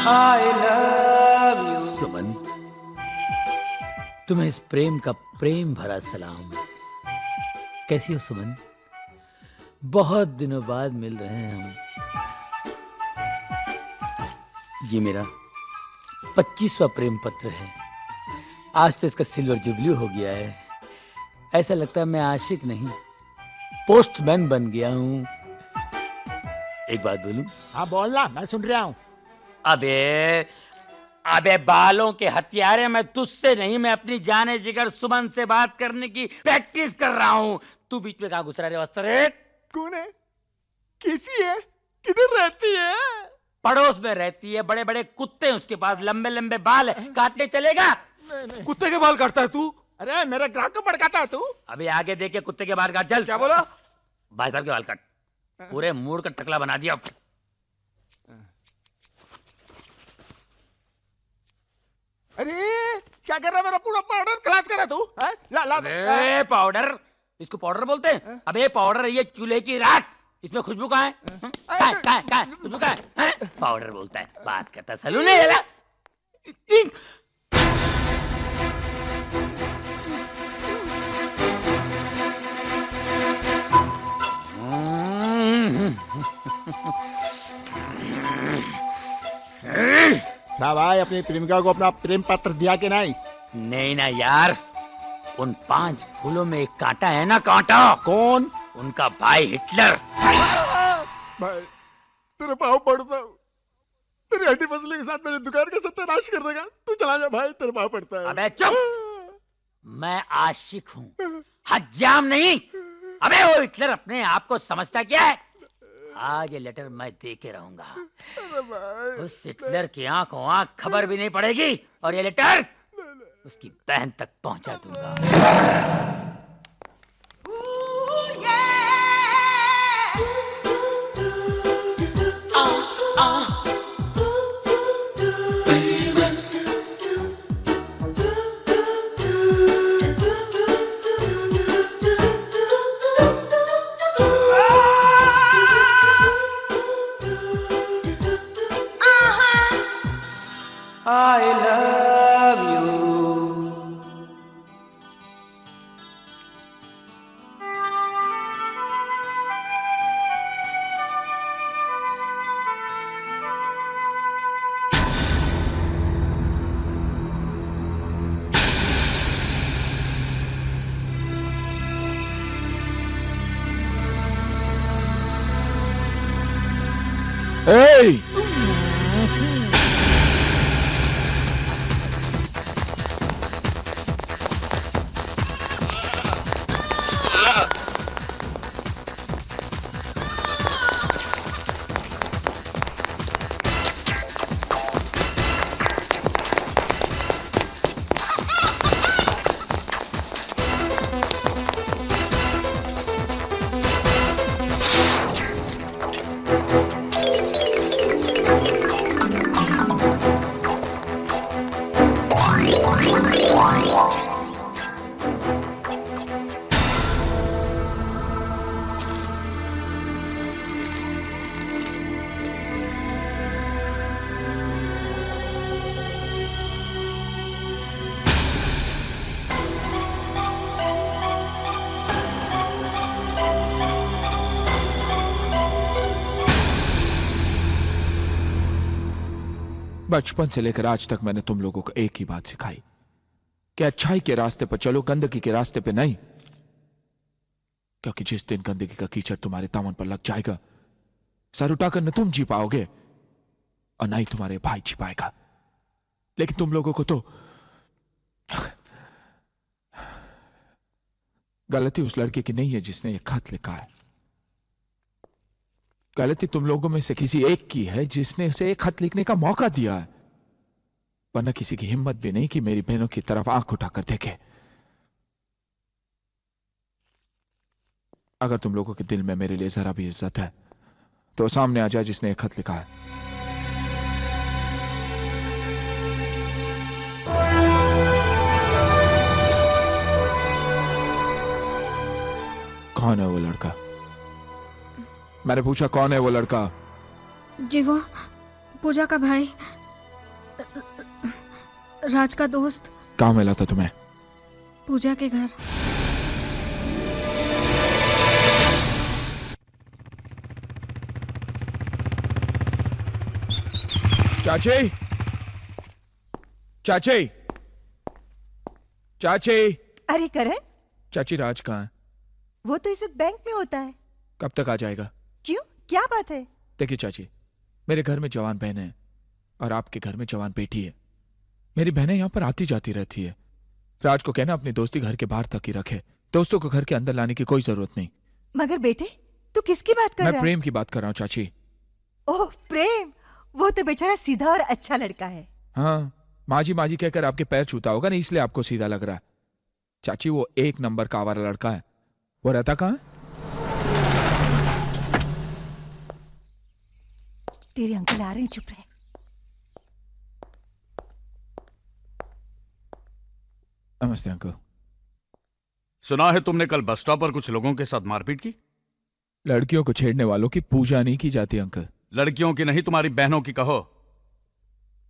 I love you। सुमन, तुम्हें इस प्रेम का प्रेम भरा सलाम। कैसी हो सुमन? बहुत दिनों बाद मिल रहे हैं हम। ये मेरा 25वां प्रेम पत्र है। आज तो इसका सिल्वर जुबली हो गया है। ऐसा लगता है मैं आशिक नहीं, पोस्टमैन बन गया हूं। एक बात बोलूं? हाँ बोलना, मैं सुन रहा हूं। अबे बालों के हथियारे, मैं तुझसे नहीं, मैं अपनी जाने जिगर सुमन से बात करने की प्रैक्टिस कर रहा हूं। तू बीच में कहां घुस रहा है वस्त्र? कौन है? कैसी है? किधर रहती है? पड़ोस में रहती है। बड़े बड़े कुत्ते हैं उसके पास, लंबे लंबे बाल है। काटने चलेगा? नहीं। कुत्ते के बाल काटता है तू? अरे मेरे ग्राहक को भड़काता है तू? अभी आगे देखे कुत्ते के बाल काट। चल। क्या बोला? भाई साहब के बाल काट। पूरे मूड का टकला बना दिया। अरे क्या कर रहा है? मेरा पूरा पाउडर खलास कर रहा तू? ला अरे पाउडर? इसको पाउडर बोलते हैं? अबे पाउडर है ये चूल्हे की राख। इसमें खुशबू कहाँ है? कहाँ है? खुशबू कहाँ है? पाउडर बोलता है, बात करता है सलून है। ना भाई, अपनी प्रेमिका को अपना प्रेम पत्र दिया कि नहीं? नहीं ना यार, उन 5 फूलों में एक कांटा है ना, कांटा। कौन? उनका भाई हिटलर। भाई तेरे पाँव पड़ता हूँ, तेरी हड्डी फसली के साथ मेरी दुकान का सत्यानाश कर देगा। तू चला जा भाई, तेरे पाँव पड़ता है। अबे चुप, मैं आशिक हूँ, हज्जाम नहीं। अबे वो हिटलर अपने आप को समझता क्या है? आज ये लेटर मैं दे के रहूंगा। उस हिटलर की आंखों आंख खबर भी नहीं पड़ेगी, और ये लेटर उसकी बहन तक पहुंचा दूंगा। I love you। Hey! बचपन से लेकर आज तक मैंने तुम लोगों को एक ही बात सिखाई कि अच्छाई के रास्ते पर चलो, गंदगी के रास्ते पे नहीं। क्योंकि जिस दिन गंदगी का कीचड़ तुम्हारे दामन पर लग जाएगा, सर उठाकर न तुम जी पाओगे और न ही तुम्हारे भाई जी पाएगा। लेकिन तुम लोगों को तो गलती उस लड़के की नहीं है जिसने ये खत लिखा है। गलती तुम लोगों में से किसी एक की है जिसने उसे एक खत लिखने का मौका दिया है। वरना किसी की हिम्मत भी नहीं कि मेरी बहनों की तरफ आंख उठाकर देखे। अगर तुम लोगों के दिल में मेरे लिए जरा भी इज्जत है तो सामने आ जाए जिसने एक खत लिखा है। कौन है वो लड़का? मैंने पूछा कौन है वो लड़का? जी वो पूजा का भाई राज का दोस्त। कहाँ मिला था तुम्हें? पूजा के घर। चाची, चाची, चाची। अरे करण, चाची राज कहाँ है? वो तो इस वक्त बैंक में होता है। कब तक आ जाएगा? क्यों, क्या बात है? देखिए चाची, मेरे घर में जवान बहनें हैं और आपके घर में जवान बेटी है। मेरी बहनें यहाँ पर आती जाती रहती है। राज को कहना अपनी दोस्ती घर के बाहर तक ही रखे, दोस्तों को घर के अंदर लाने की कोई जरूरत नहीं। मगर बेटे, तू किसकी बात कर रहा है? मैं प्रेम की बात कर रहा हूँ चाची। ओह प्रेम, वो तो बेचारा सीधा और अच्छा लड़का है। हाँ, माजी माजी कहकर आपके पैर छूता होगा ना, इसलिए आपको सीधा लग रहा है। चाची वो एक नंबर का आवारा लड़का है। वो रहता कहाँ है? तेरे अंकल आ रहे हैं, चुप रहे। नमस्ते अंकल। सुना है तुमने कल बस स्टॉप पर कुछ लोगों के साथ मारपीट की? लड़कियों को छेड़ने वालों की पूजा नहीं की जाती अंकल। लड़कियों की नहीं, तुम्हारी बहनों की कहो।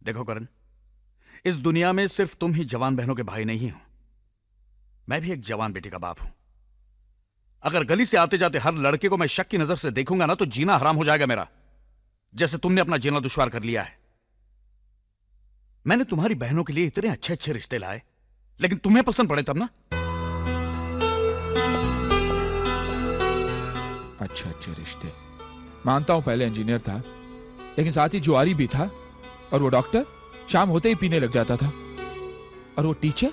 देखो करण, इस दुनिया में सिर्फ तुम ही जवान बहनों के भाई नहीं हो, मैं भी एक जवान बेटी का बाप हूं। अगर गली से आते जाते हर लड़के को मैं शक की नजर से देखूंगा ना, तो जीना हराम हो जाएगा मेरा, जैसे तुमने अपना जीना दुश्वार कर लिया है। मैंने तुम्हारी बहनों के लिए इतने अच्छे अच्छे रिश्ते लाए, लेकिन तुम्हें पसंद पड़े तब ना। अच्छे रिश्ते मानता हूं, पहले इंजीनियर था, लेकिन साथ ही जुआरी भी था। और वो डॉक्टर शाम होते ही पीने लग जाता था। और वो टीचर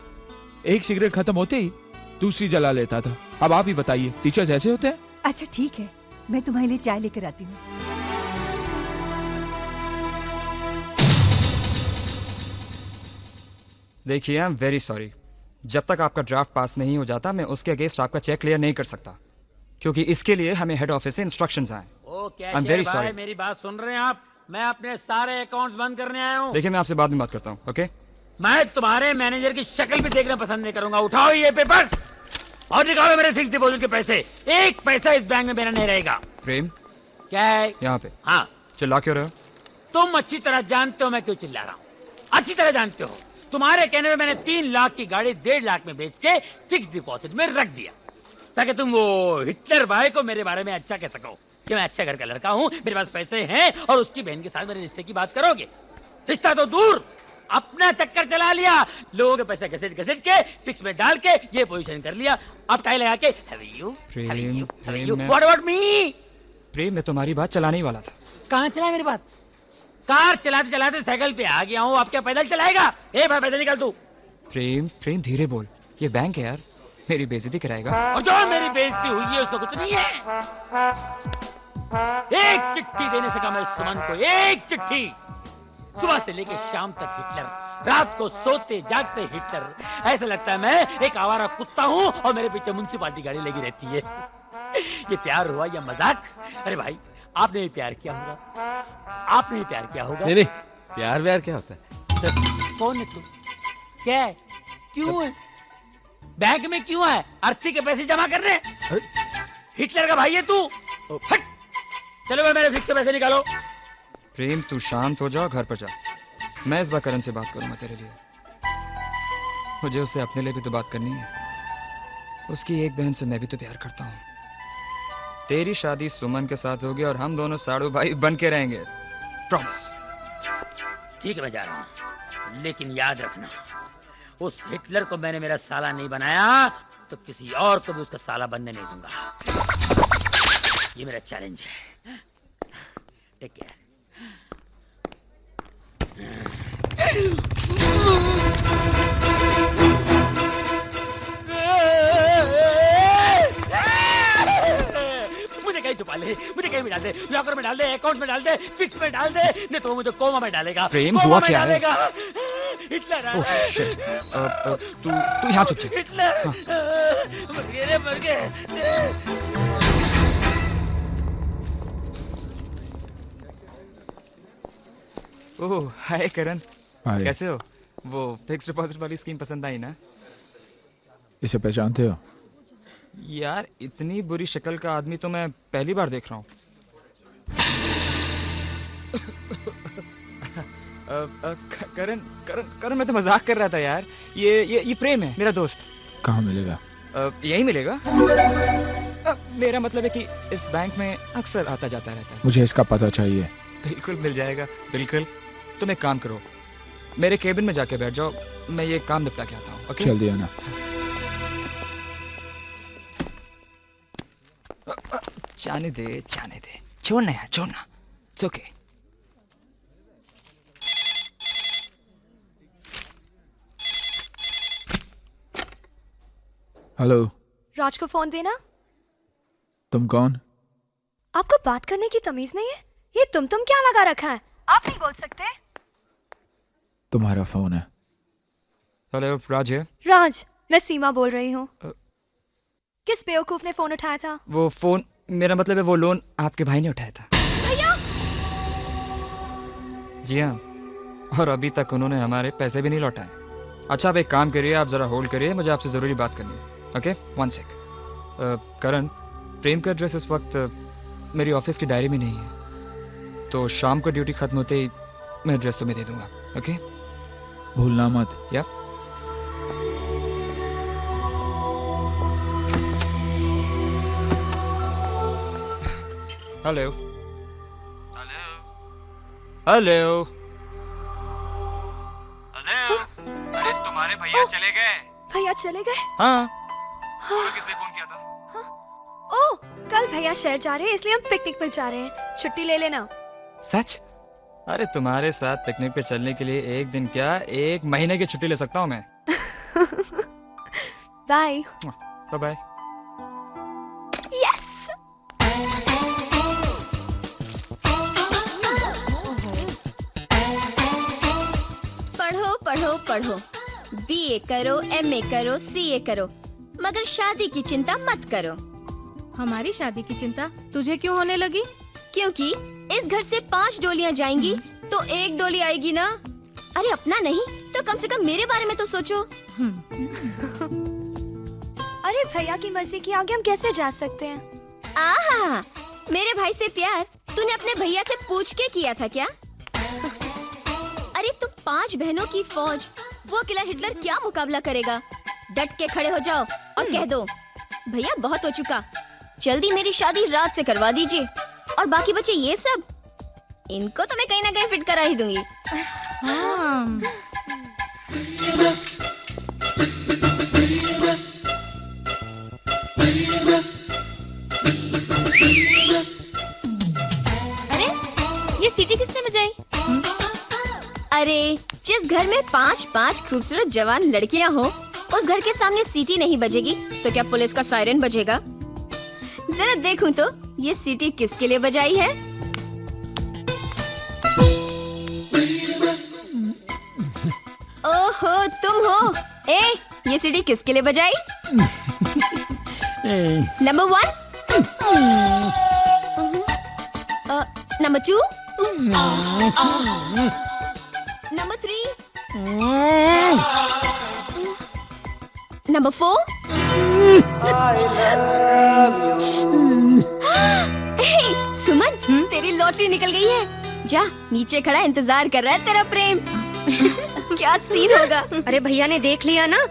एक सिगरेट खत्म होते ही दूसरी जला लेता था। अब आप ही बताइए, टीचर्स ऐसे होते हैं? अच्छा ठीक है, मैं तुम्हारे लिए चाय लेकर आती हूँ। देखिए, आई एम वेरी सॉरी, जब तक आपका ड्राफ्ट पास नहीं हो जाता मैं उसके अगेंस्ट आपका चेक क्लियर नहीं कर सकता, क्योंकि इसके लिए हमें हेड ऑफिस से इंस्ट्रक्शंस आए। ओ कैशियर भाई, मेरी बात सुन रहे हैं आप? मैं अपने सारे अकाउंट्स बंद करने आया हूँ। देखिए, मैं आपसे बाद में बात करता हूँ, ओके? मैं तुम्हारे मैनेजर की शक्ल भी देखना पसंद नहीं करूंगा। उठाओ ये पेपर्स और निकालो मेरे फिक्स डिपॉजिट के पैसे। एक पैसा इस बैंक में मेरा नहीं रहेगा। प्रेम, क्या है यहाँ पे? हाँ, चिल्ला क्यों रहे हो? तुम अच्छी तरह जानते हो मैं क्यों चिल्ला रहा हूँ। अच्छी तरह जानते हो। तुम्हारे कहने में मैंने 3 लाख की गाड़ी 1.5 लाख में बेच के फिक्स डिपॉजिट में रख दिया, ताकि तुम वो हिटलर भाई को मेरे बारे में अच्छा कह सको कि मैं अच्छा घर का लड़का हूं, मेरे पास पैसे हैं, और उसकी बहन के साथ मेरे रिश्ते की बात करोगे। रिश्ता तो दूर, अपना चक्कर चला लिया। लोगों के पैसे घसीट घसीट के फिक्स में डाल के ये पोजीशन कर लिया। अब टाई लगा के व्हाट अबाउट मी? प्रेम, मैं तुम्हारी बात चलाने ही वाला था। कहां चला मेरी बात? कार चलाते चलाते साइकिल पे आ गया हूं। अब क्या पैदल चलाएगा? ए भाई, पैदल निकल तू। प्रेम, प्रेम धीरे बोल, ये बैंक है यार, मेरी बेइज्जती कराएगा। और जो मेरी बेइज्जती हुई है उसको कुछ नहीं है। एक चिट्ठी देने से कहा मैं सुमन को, एक चिट्ठी। सुबह से लेकर शाम तक हिटलर, रात को सोते जागते हिटलर। ऐसा लगता है मैं एक आवारा कुत्ता हूं और मेरे पीछे म्युनिसिपालिटी गाड़ी लगी रहती है। ये प्यार हुआ या मजाक? अरे भाई, आपने भी प्यार किया होगा, आपने भी प्यार किया होगा। नहीं, प्यार व्यार क्या होता है? कौन है तू? क्या है? क्यों है बैंक में? क्यों है अर्थी के पैसे जमा कर रहे? हिटलर का भाई है तू? हट! चलो भाई, मेरे फिक्स के पैसे निकालो। प्रेम, तू शांत हो जा, घर पर जा। मैं इस बार करण से बात करूंगा तेरे लिए। मुझे उससे अपने लिए भी तो बात करनी है। उसकी एक बहन से मैं भी तो प्यार करता हूँ। तेरी शादी सुमन के साथ होगी और हम दोनों साड़ू भाई बन के रहेंगे, प्रॉमिस। ठीक है, मैं जा रहा हूं, लेकिन याद रखना, उस हिटलर को मैंने मेरा साला नहीं बनाया तो किसी और को भी उसका साला बनने नहीं दूंगा। ये मेरा चैलेंज है। Take care. मुझे कहीं छुपा ले, मुझे कहीं भी डाल दे, लॉकर में डाल दे, अकाउंट में डाल दे, फिक्स में डाल दे, नहीं तो मुझे कोमा में डालेगा। प्रेम, हुआ क्या है? हिटलर तू यहाँ चुप जा। हिटलर मर गए। ओह हाय करण, हाय। कैसे हो? वो फिक्स डिपॉजिट वाली स्कीम पसंद आई ना? इसे पहचानते हो? यार, इतनी बुरी शक्ल का आदमी तो मैं पहली बार देख रहा हूँ। करण करण करण मैं तो मजाक कर रहा था यार। ये प्रेम है, मेरा दोस्त। कहाँ मिलेगा? यही मिलेगा। मेरा मतलब है कि इस बैंक में अक्सर आता जाता रहता है। मुझे इसका पता चाहिए। बिल्कुल मिल जाएगा, बिल्कुल। तुम एक काम करो, मेरे केबिन में जाके बैठ जाओ, मैं ये काम निपटा के आता हूँ। ओके? जल्दी आना। जाने दे, छोड़ना यार, छोड़ना। It's okay. हेलो। राज को फोन देना। तुम कौन? आपको बात करने की तमीज नहीं है? ये तुम क्या लगा रखा है? आप नहीं बोल सकते? तुम्हारा फोन है। हेलो, राज है। राज, मैं सीमा बोल रही हूँ। किस बेवकूफ ने फोन उठाया था? वो फोन, मेरा मतलब है वो लोन आपके भाई ने उठाया था। भैया? जी हाँ, और अभी तक उन्होंने हमारे पैसे भी नहीं लौटाए। अच्छा, आप एक काम करिए, आप जरा होल्ड करिए, मुझे आपसे जरूरी बात करनी है। ओके, 1 सेक। करण, प्रेम का एड्रेस इस वक्त मेरी ऑफिस की डायरी में नहीं है, तो शाम को ड्यूटी खत्म होते ही मैं एड्रेस तुम्हें दे दूंगा। ओके? भूलना मत। या हेलो हेलो हेलो। अरे तुम्हारे भैया चले गए। भैया चले गए? हाँ। किसने फोन किया था? ओह, कल भैया शहर जा रहे हैं, इसलिए हम पिकनिक पर जा रहे हैं। छुट्टी ले लेना। सच? अरे तुम्हारे साथ पिकनिक पे चलने के लिए एक दिन क्या, 1 महीने की छुट्टी ले सकता हूँ मैं। Bye bye. यस। पढ़ो पढ़ो पढ़ो, BA करो, MA करो, CA करो, मगर शादी की चिंता मत करो। हमारी शादी की चिंता तुझे क्यों होने लगी? क्योंकि इस घर से 5 डोलियां जाएंगी तो 1 डोली आएगी ना। अरे अपना नहीं तो कम से कम मेरे बारे में तो सोचो। अरे भैया की मर्जी के आगे हम कैसे जा सकते हैं? आहा, मेरे भाई से प्यार तूने अपने भैया से पूछ के किया था क्या? अरे तुम 5 बहनों की फौज, वो अकेला हिटलर क्या मुकाबला करेगा? डट के खड़े हो जाओ और कह दो, भैया बहुत हो चुका, जल्दी मेरी शादी रात से करवा दीजिए, और बाकी बचे ये सब, इनको तो मैं कहीं ना कहीं फिट करा ही दूंगी। हाँ। अरे ये सीटी किसने बजाई? अरे जिस घर में 5 खूबसूरत जवान लड़कियां हो, उस घर के सामने सीटी नहीं बजेगी तो क्या पुलिस का सायरन बजेगा? जरा देखूं तो ये सीटी किसके लिए बजाई है? ओहो तुम हो। ये सीटी किसके लिए बजाई? Number 1, number 2, number 3, number 4। सुमन, तेरी लॉटरी निकल गई है। जा, नीचे खड़ा इंतजार कर रहा है तेरा प्रेम। क्या सीन होगा? अरे भैया ने देख लिया ना,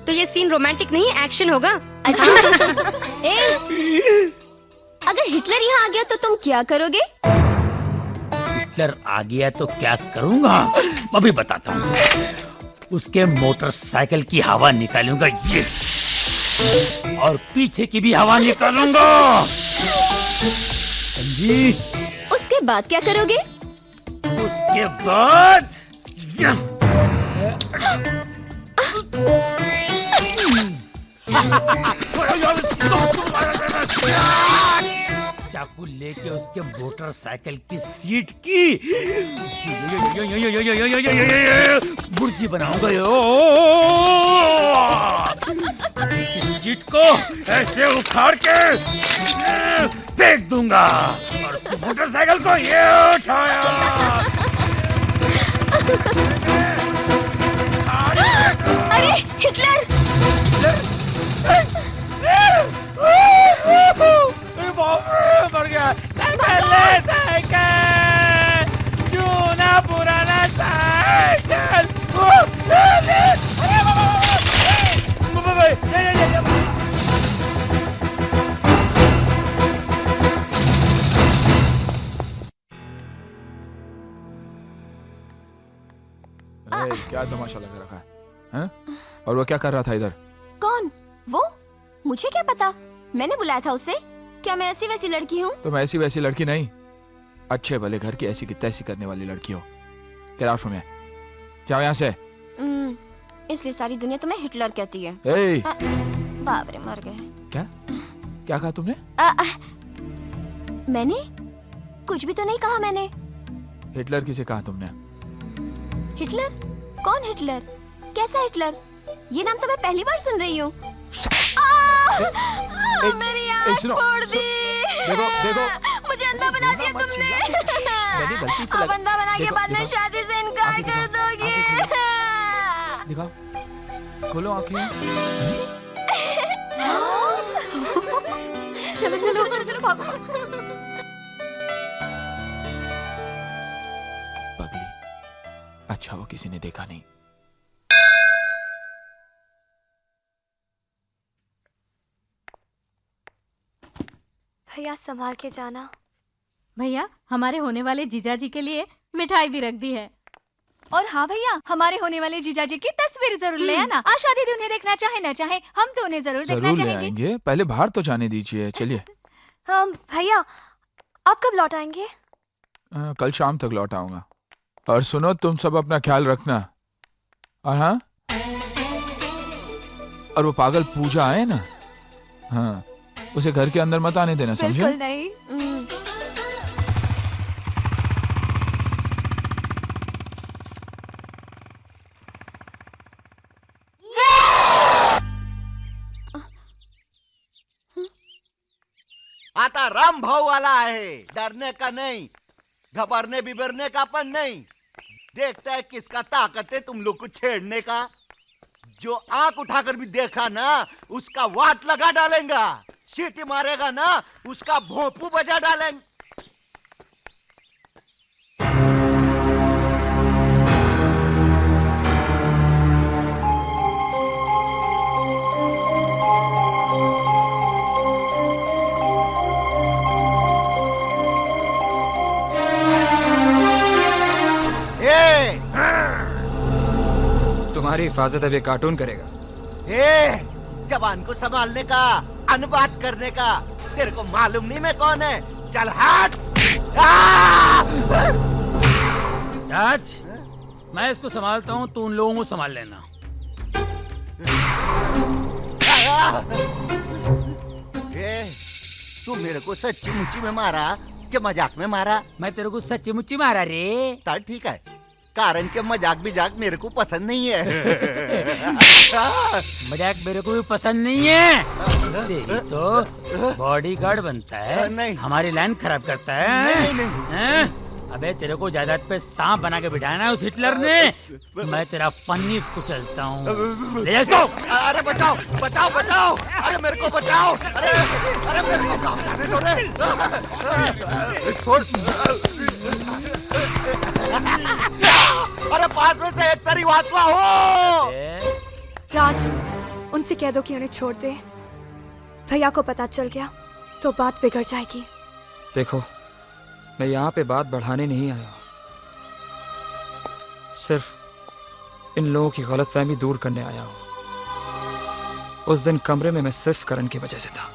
तो ये सीन रोमांटिक नहीं एक्शन होगा। अच्छा। अगर हिटलर यहाँ आ गया तो तुम क्या करोगे? हिटलर आ गया तो क्या करूंगा अभी बताता हूँ। उसके मोटरसाइकिल की हवा निकालूंगा ये, और पीछे की भी हवा निकालूंगा। जी। उसके बाद क्या करोगे? उसके बाद चाकू लेके उसके मोटरसाइकिल की सीट की बुर्जी बनाऊंगा। सीट को ऐसे उखाड़ के फेंक दूंगा, और उसकी मोटरसाइकिल को ये उठाया। अरे हिटलर! मर गया। साइकिल, क्यों ना पुराना क्या तमाशा लगा रखा है हैं? और वो क्या कर रहा था इधर? कौन? वो? मुझे क्या पता, मैंने बुलाया था उसे। क्या मैं ऐसी वैसी लड़की हूँ? तुम ऐसी वैसी लड़की नहीं, अच्छे भले घर की ऐसी की तैसी करने वाली लड़की हो। क्या राशु में जाओ यहाँ से। इसलिए सारी दुनिया तुम्हें हिटलर कहती है। बाप रे, मर गए। क्या क्या कहा तुमने? मैंने कुछ भी तो नहीं कहा। मैंने हिटलर किसे कहा तुमने? हिटलर? कौन हिटलर? कैसा हिटलर? ये नाम तो मैं पहली बार सुन रही हूँ। मेरी आँख फोड़ दी। देखो मुझे अंधा बना दिया तुमने। अब अंधा बना के बाद में शादी से इनकार कर दोगे? दिखाओ, खोलो आंखें। चलो चलो चलो चलो भागो। पगली, अच्छा वो किसी ने देखा नहीं। भैया संभाल के जाना। भैया, हमारे होने वाले जीजाजी के लिए मिठाई भी रख दी है। और हाँ भैया, हमारे होने वाले जीजाजी की तस्वीर जरूर ले आना। आशा दीदी उन्हें देखना चाहे न चाहे, हम तो उन्हें जरूर देखना ले चाहेंगे। आएंगे, पहले बाहर तो जाने दीजिए। चलिए। भैया, आप कब लौट आएंगे? कल शाम तक लौट आऊंगा। और सुनो, तुम सब अपना ख्याल रखना। और हाँ, और वो पागल पूजा है ना, हाँ, उसे घर के अंदर मत आने देना, समझे? बिल्कुल नहीं। आता राम भाव वाला है, डरने का नहीं, घबरने बिबरने का अपन नहीं। देखता है किसका ताकत है तुम लोग को छेड़ने का। जो आंख उठाकर भी देखा ना, उसका वाट लगा डालेंगा। सीटी मारेगा ना, उसका भोंपू बजा डालेंगे। तुम्हारी हिफाजत अब ये कार्टून करेगा। जवान को संभालने का, अनबात करने का, तेरे को मालूम नहीं मैं कौन है? चल हट। राज, मैं इसको संभालता हूँ, तू उन लोगों को संभाल लेना। तू मेरे को सच्ची मुच्ची में मारा कि मजाक में मारा? मैं तेरे को सच्ची मुच्ची मारा रे। चल ठीक है, कारण के मजाक बिजाक मेरे को पसंद नहीं है। मजाक मेरे को भी पसंद नहीं है। तेरी तो बॉडीगार्ड बनता है, नहीं, हमारी लाइन खराब करता है। नहीं, नहीं। अबे तेरे को जायदाद पे सांप बना के बिठाया ना उस हिटलर ने। मैं तेरा पन्नी कुचलता हूँ। ले जा इसको। अरे बचाओ बचाओ बचाओ, अरे मेरे को बचाओ। अरे अरे मेरे को काम करने दो रे। अरे पास में से एक तरी वाचवा हो। राज, उनसे कह दो कि उन्हें छोड़ दे। भैया को पता चल गया तो बात बिगड़ जाएगी। देखो, मैं यहाँ पे बात बढ़ाने नहीं आया, सिर्फ इन लोगों की गलतफहमी दूर करने आया हूं। उस दिन कमरे में मैं सिर्फ करण की वजह से था।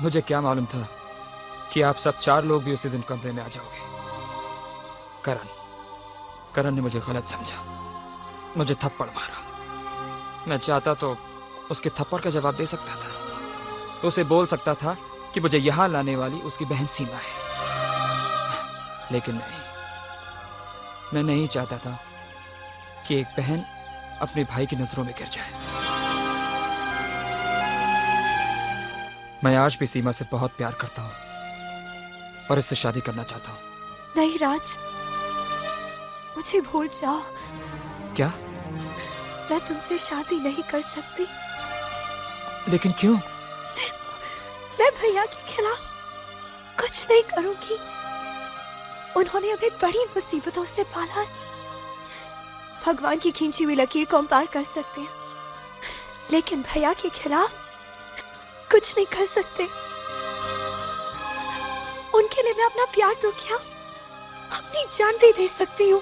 मुझे क्या मालूम था कि आप सब 4 लोग भी उसी दिन कमरे में आ जाओगे। करण ने मुझे गलत समझा, मुझे थप्पड़ मारा। मैं चाहता तो उसके थप्पड़ का जवाब दे सकता था, तो उसे बोल सकता था कि मुझे यहां लाने वाली उसकी बहन सीमा है। लेकिन नहीं, मैं नहीं चाहता था कि एक बहन अपने भाई की नजरों में गिर जाए। मैं आज भी सीमा से बहुत प्यार करता हूं और इससे शादी करना चाहता हूं। नहीं राज, मुझे भूल जाओ। क्या? मैं तुमसे शादी नहीं कर सकती। लेकिन क्यों? मैं भैया के खिलाफ कुछ नहीं करूंगी। उन्होंने हमें बड़ी मुसीबतों से पाला है। भगवान की खींची हुई लकीर को हम पार कर सकते हैं, लेकिन भैया के खिलाफ कुछ नहीं कर सकते। उनके लिए मैं अपना प्यार तो क्या, अपनी जान भी दे सकती हूँ।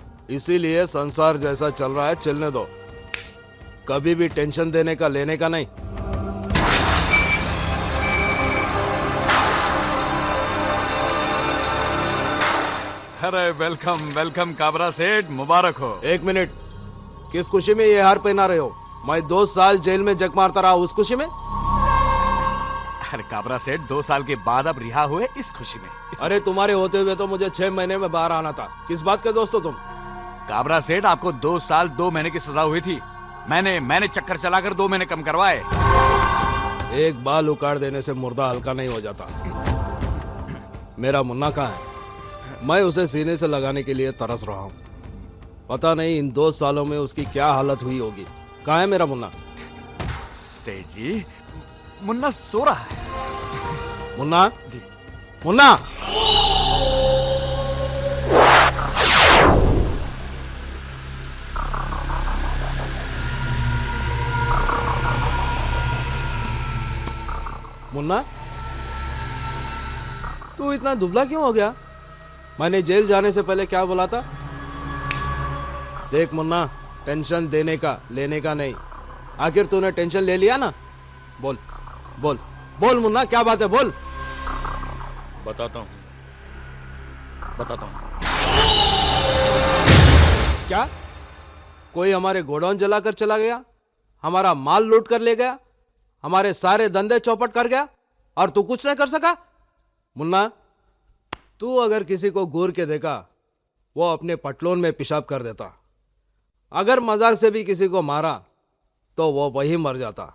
इसीलिए संसार जैसा चल रहा है चलने दो, कभी भी टेंशन देने का लेने का नहीं। अरे वेलकम वेलकम काबरा सेठ, मुबारक हो। एक मिनट, किस खुशी में ये हार पहना रहे हो? मैं 2 साल जेल में जग मारता रहा, उस खुशी में? अरे काबरा सेठ 2 साल के बाद अब रिहा हुए, इस खुशी में। अरे तुम्हारे होते हुए तो मुझे 6 महीने में बाहर आना था। किस बात के दोस्त हो तुम? काबरा सेठ आपको 2 साल 2 महीने की सजा हुई थी। मैंने चक्कर चलाकर 2 महीने कम करवाए। एक बाल उखाड़ देने से मुर्दा हल्का नहीं हो जाता। मेरा मुन्ना कहाँ है? मैं उसे सीने से लगाने के लिए तरस रहा हूं। पता नहीं इन 2 सालों में उसकी क्या हालत हुई होगी। कहाँ है मेरा मुन्ना? सेठ जी, मुन्ना सो रहा है। मुन्ना जी, मुन्ना। मुन्ना, तू इतना दुबला क्यों हो गया? मैंने जेल जाने से पहले क्या बोला था? देख मुन्ना, टेंशन देने का लेने का नहीं। आखिर तूने टेंशन ले लिया ना? बोल बोल बोल मुन्ना, क्या बात है? बोल। बताता हूं। क्या कोई हमारे गोडाउन जलाकर चला गया, हमारा माल लूट कर ले गया, हमारे सारे धंधे चौपट कर गया और तू कुछ नहीं कर सका? मुन्ना, तू अगर किसी को घूर के देखा, वो अपने पटलोन में पेशाब कर देता। अगर मजाक से भी किसी को मारा तो वो वही मर जाता।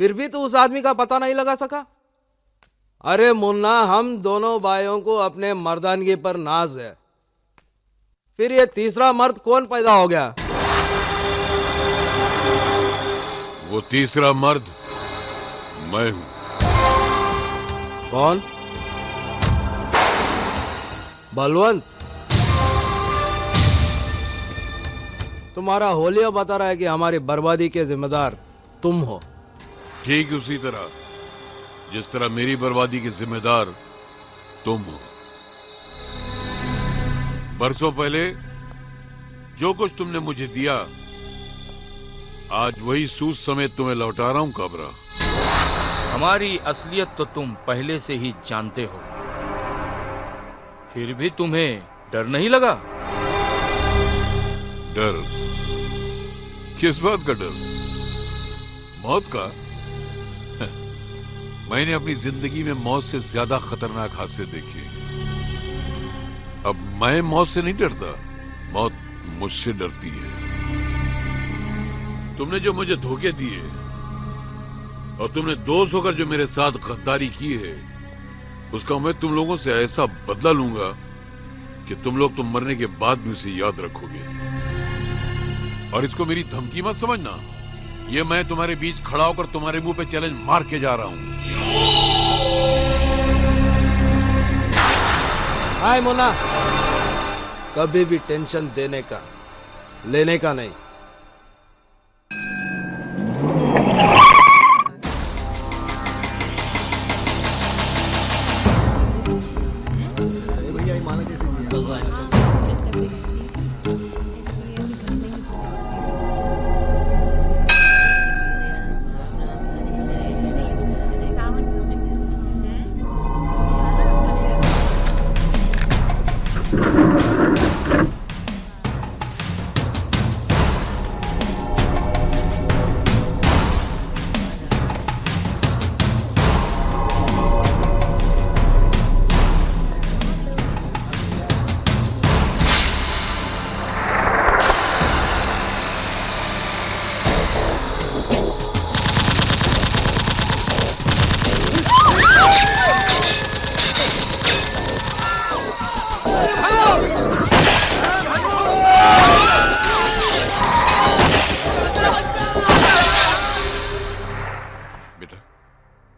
फिर भी तू उस आदमी का पता नहीं लगा सका। अरे मुन्ना, हम दोनों भाइयों को अपने मर्दानगी पर नाज है। फिर ये तीसरा मर्द कौन पैदा हो गया? वो तीसरा मर्द मैं हूं। कौन? बलवंत। तुम्हारा होलिया बता रहा है कि हमारी बर्बादी के जिम्मेदार तुम हो। ठीक उसी तरह जिस तरह मेरी बर्बादी के जिम्मेदार तुम हो। बरसों पहले जो कुछ तुमने मुझे दिया, आज वही सूद समेत तुम्हें लौटा रहा हूं काबरा। हमारी असलियत तो तुम पहले से ही जानते हो, फिर भी तुम्हें डर नहीं लगा? डर? किस बात का डर? मौत का? मैंने अपनी जिंदगी में मौत से ज्यादा खतरनाक हादसे देखे। अब मैं मौत से नहीं डरता, मौत मुझसे डरती है। तुमने जो मुझे धोखे दिए और तुमने दोस्त होकर जो मेरे साथ गद्दारी की है, उसका मैं तुम लोगों से ऐसा बदला लूंगा कि तुम लोग तो मरने के बाद भी उसे याद रखोगे। और इसको मेरी धमकी मत समझना, ये मैं तुम्हारे बीच खड़ा होकर तुम्हारे मुंह पे चैलेंज मार के जा रहा हूं। हाय मुन्ना, कभी भी टेंशन देने का लेने का नहीं।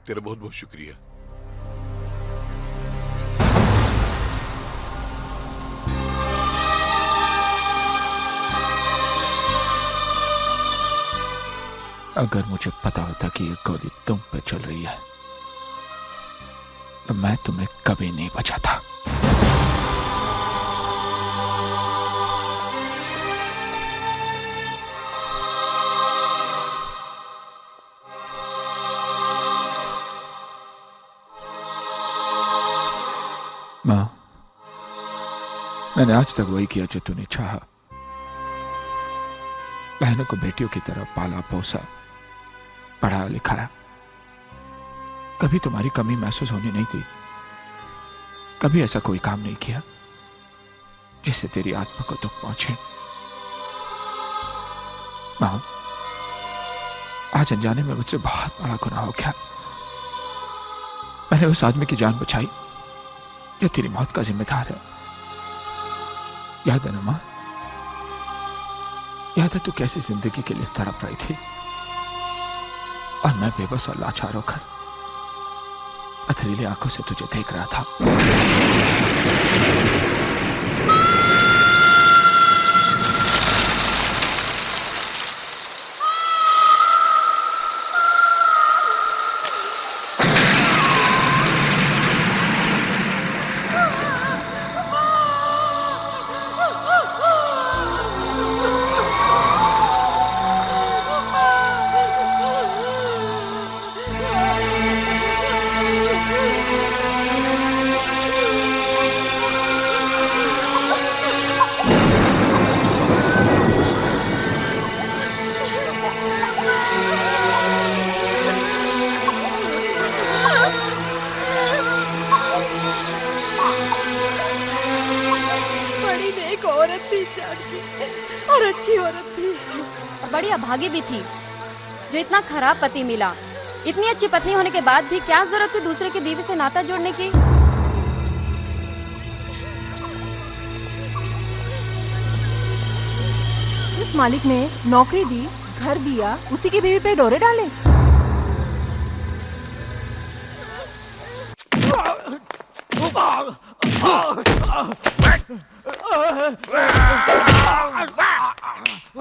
तेरा बहुत बहुत शुक्रिया। अगर मुझे पता होता कि ये गोली तुम पे चल रही है तो मैं तुम्हें कभी नहीं बचाता। मां, मैंने आज तक वही किया जो तूने चाहा। बहनों को बेटियों की तरह पाला पोसा, पढ़ाया लिखाया। कभी तुम्हारी कमी महसूस होने नहीं दी। कभी ऐसा कोई काम नहीं किया जिससे तेरी आत्मा को दुख पहुंचे। मां, आज अनजाने में मुझसे बहुत बड़ा गुनाह हो गया। मैंने उस आदमी की जान बचाई जो तेरी मौत का जिम्मेदार है। याद है ना मां? याद है तू कैसी जिंदगी के लिए तड़प रही थी और मैं बेबस और लाचार होकर पथरीली आंखों से तुझे देख रहा था। भागी भी थी जो इतना खराब पति मिला। इतनी अच्छी पत्नी होने के बाद भी क्या जरूरत थी दूसरे की बीवी से नाता जोड़ने की। इस मालिक ने नौकरी दी, घर दिया, उसी की बीवी पे डोरे डाले।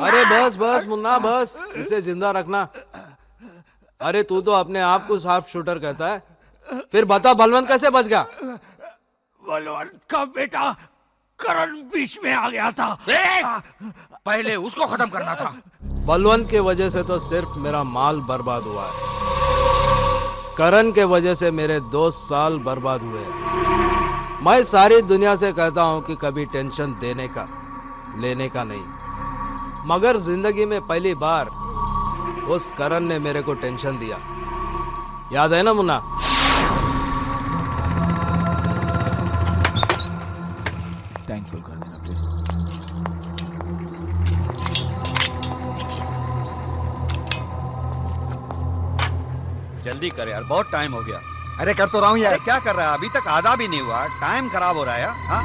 अरे बस बस मुन्ना बस, इसे जिंदा रखना। अरे तू तो अपने आप को शार्प शूटर कहता है, फिर बता बलवंत कैसे बच गया? बलवंत का बेटा करण बीच में आ गया था। पहले उसको खत्म करना था। बलवंत के वजह से तो सिर्फ मेरा माल बर्बाद हुआ है, करण के वजह से मेरे 2 साल बर्बाद हुए। मैं सारी दुनिया से कहता हूं कि कभी टेंशन देने का लेने का नहीं, मगर जिंदगी में पहली बार उस करण ने मेरे को टेंशन दिया। याद है ना मुन्ना? थैंकफुल कर देना प्लीज। जल्दी कर यार, बहुत टाइम हो गया। अरे कर तो रहा हूं यार। क्या कर रहा है? अभी तक आधा भी नहीं हुआ, टाइम खराब हो रहा है। हाँ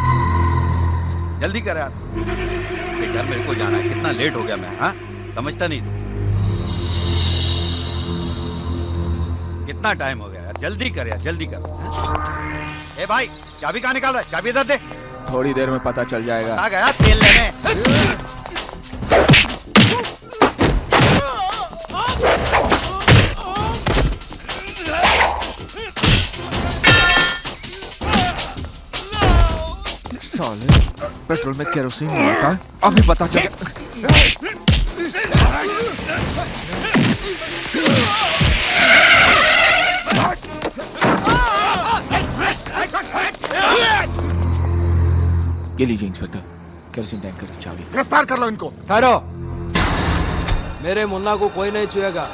जल्दी कर यार, घर मेरे को जाना है। कितना लेट हो गया मैं, हाँ समझता नहीं तू। कितना टाइम हो गया यार, जल्दी कर यार, जल्दी कर। ए भाई, चाबी कहाँ निकाल रहा है? चाबी इधर दे। थोड़ी देर में पता चल जाएगा। आ गया तेल लेने। साले, पेट्रोल में केरोसिन नहीं होता है, अभी पता चल ये लीजिए इंस्पेक्टर, केरोसिन टैंकर की चाबी। गिरफ्तार कर लो इनको। ठहरो, मेरे मुन्ना को कोई नहीं छुएगा।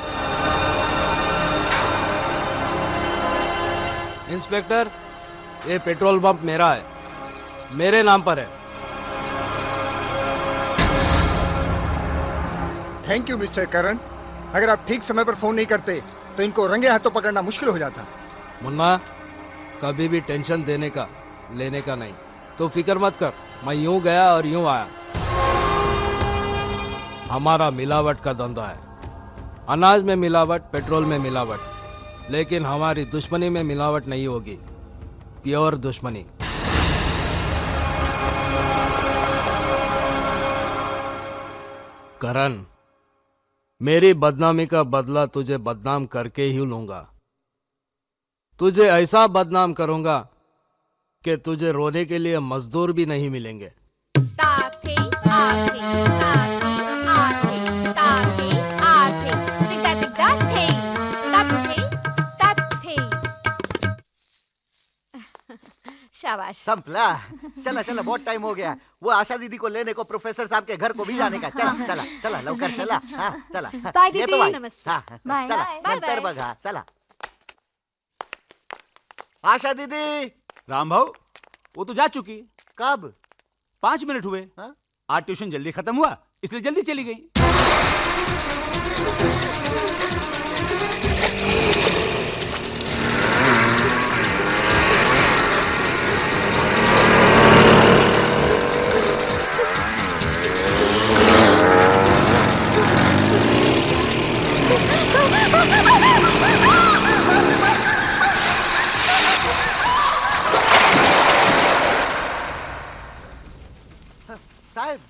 इंस्पेक्टर, ये पेट्रोल पंप मेरा है, मेरे नाम पर है। थैंक यू मिस्टर करण। अगर आप ठीक समय पर फोन नहीं करते तो इनको रंगे हाथों पकड़ना मुश्किल हो जाता। मुन्ना, कभी भी टेंशन देने का लेने का नहीं, तो फिक्र मत कर। मैं यूं गया और यूं आया। हमारा मिलावट का धंधा है, अनाज में मिलावट, पेट्रोल में मिलावट, लेकिन हमारी दुश्मनी में मिलावट नहीं होगी। प्योर दुश्मनी। करण, मेरी बदनामी का बदला तुझे बदनाम करके ही लूंगा। तुझे ऐसा बदनाम करूंगा कि तुझे रोने के लिए मजदूर भी नहीं मिलेंगे। शाबाश। संपला। चला चला, बहुत टाइम हो गया। वो आशा दीदी को लेने को प्रोफेसर साहब के घर को भी जाने का। चला चला चला, लवकर चला। हाँ चला। बाय ये दीदी, तो भाई। नमस्ते। हाँ बाय, चला, बाय, नंतर बाय। बघा। चला। आशा दीदी। राम भाऊ, वो तो जा चुकी। कब? 5 मिनट हुए। आज ट्यूशन जल्दी खत्म हुआ, इसलिए जल्दी चली गई। साहेब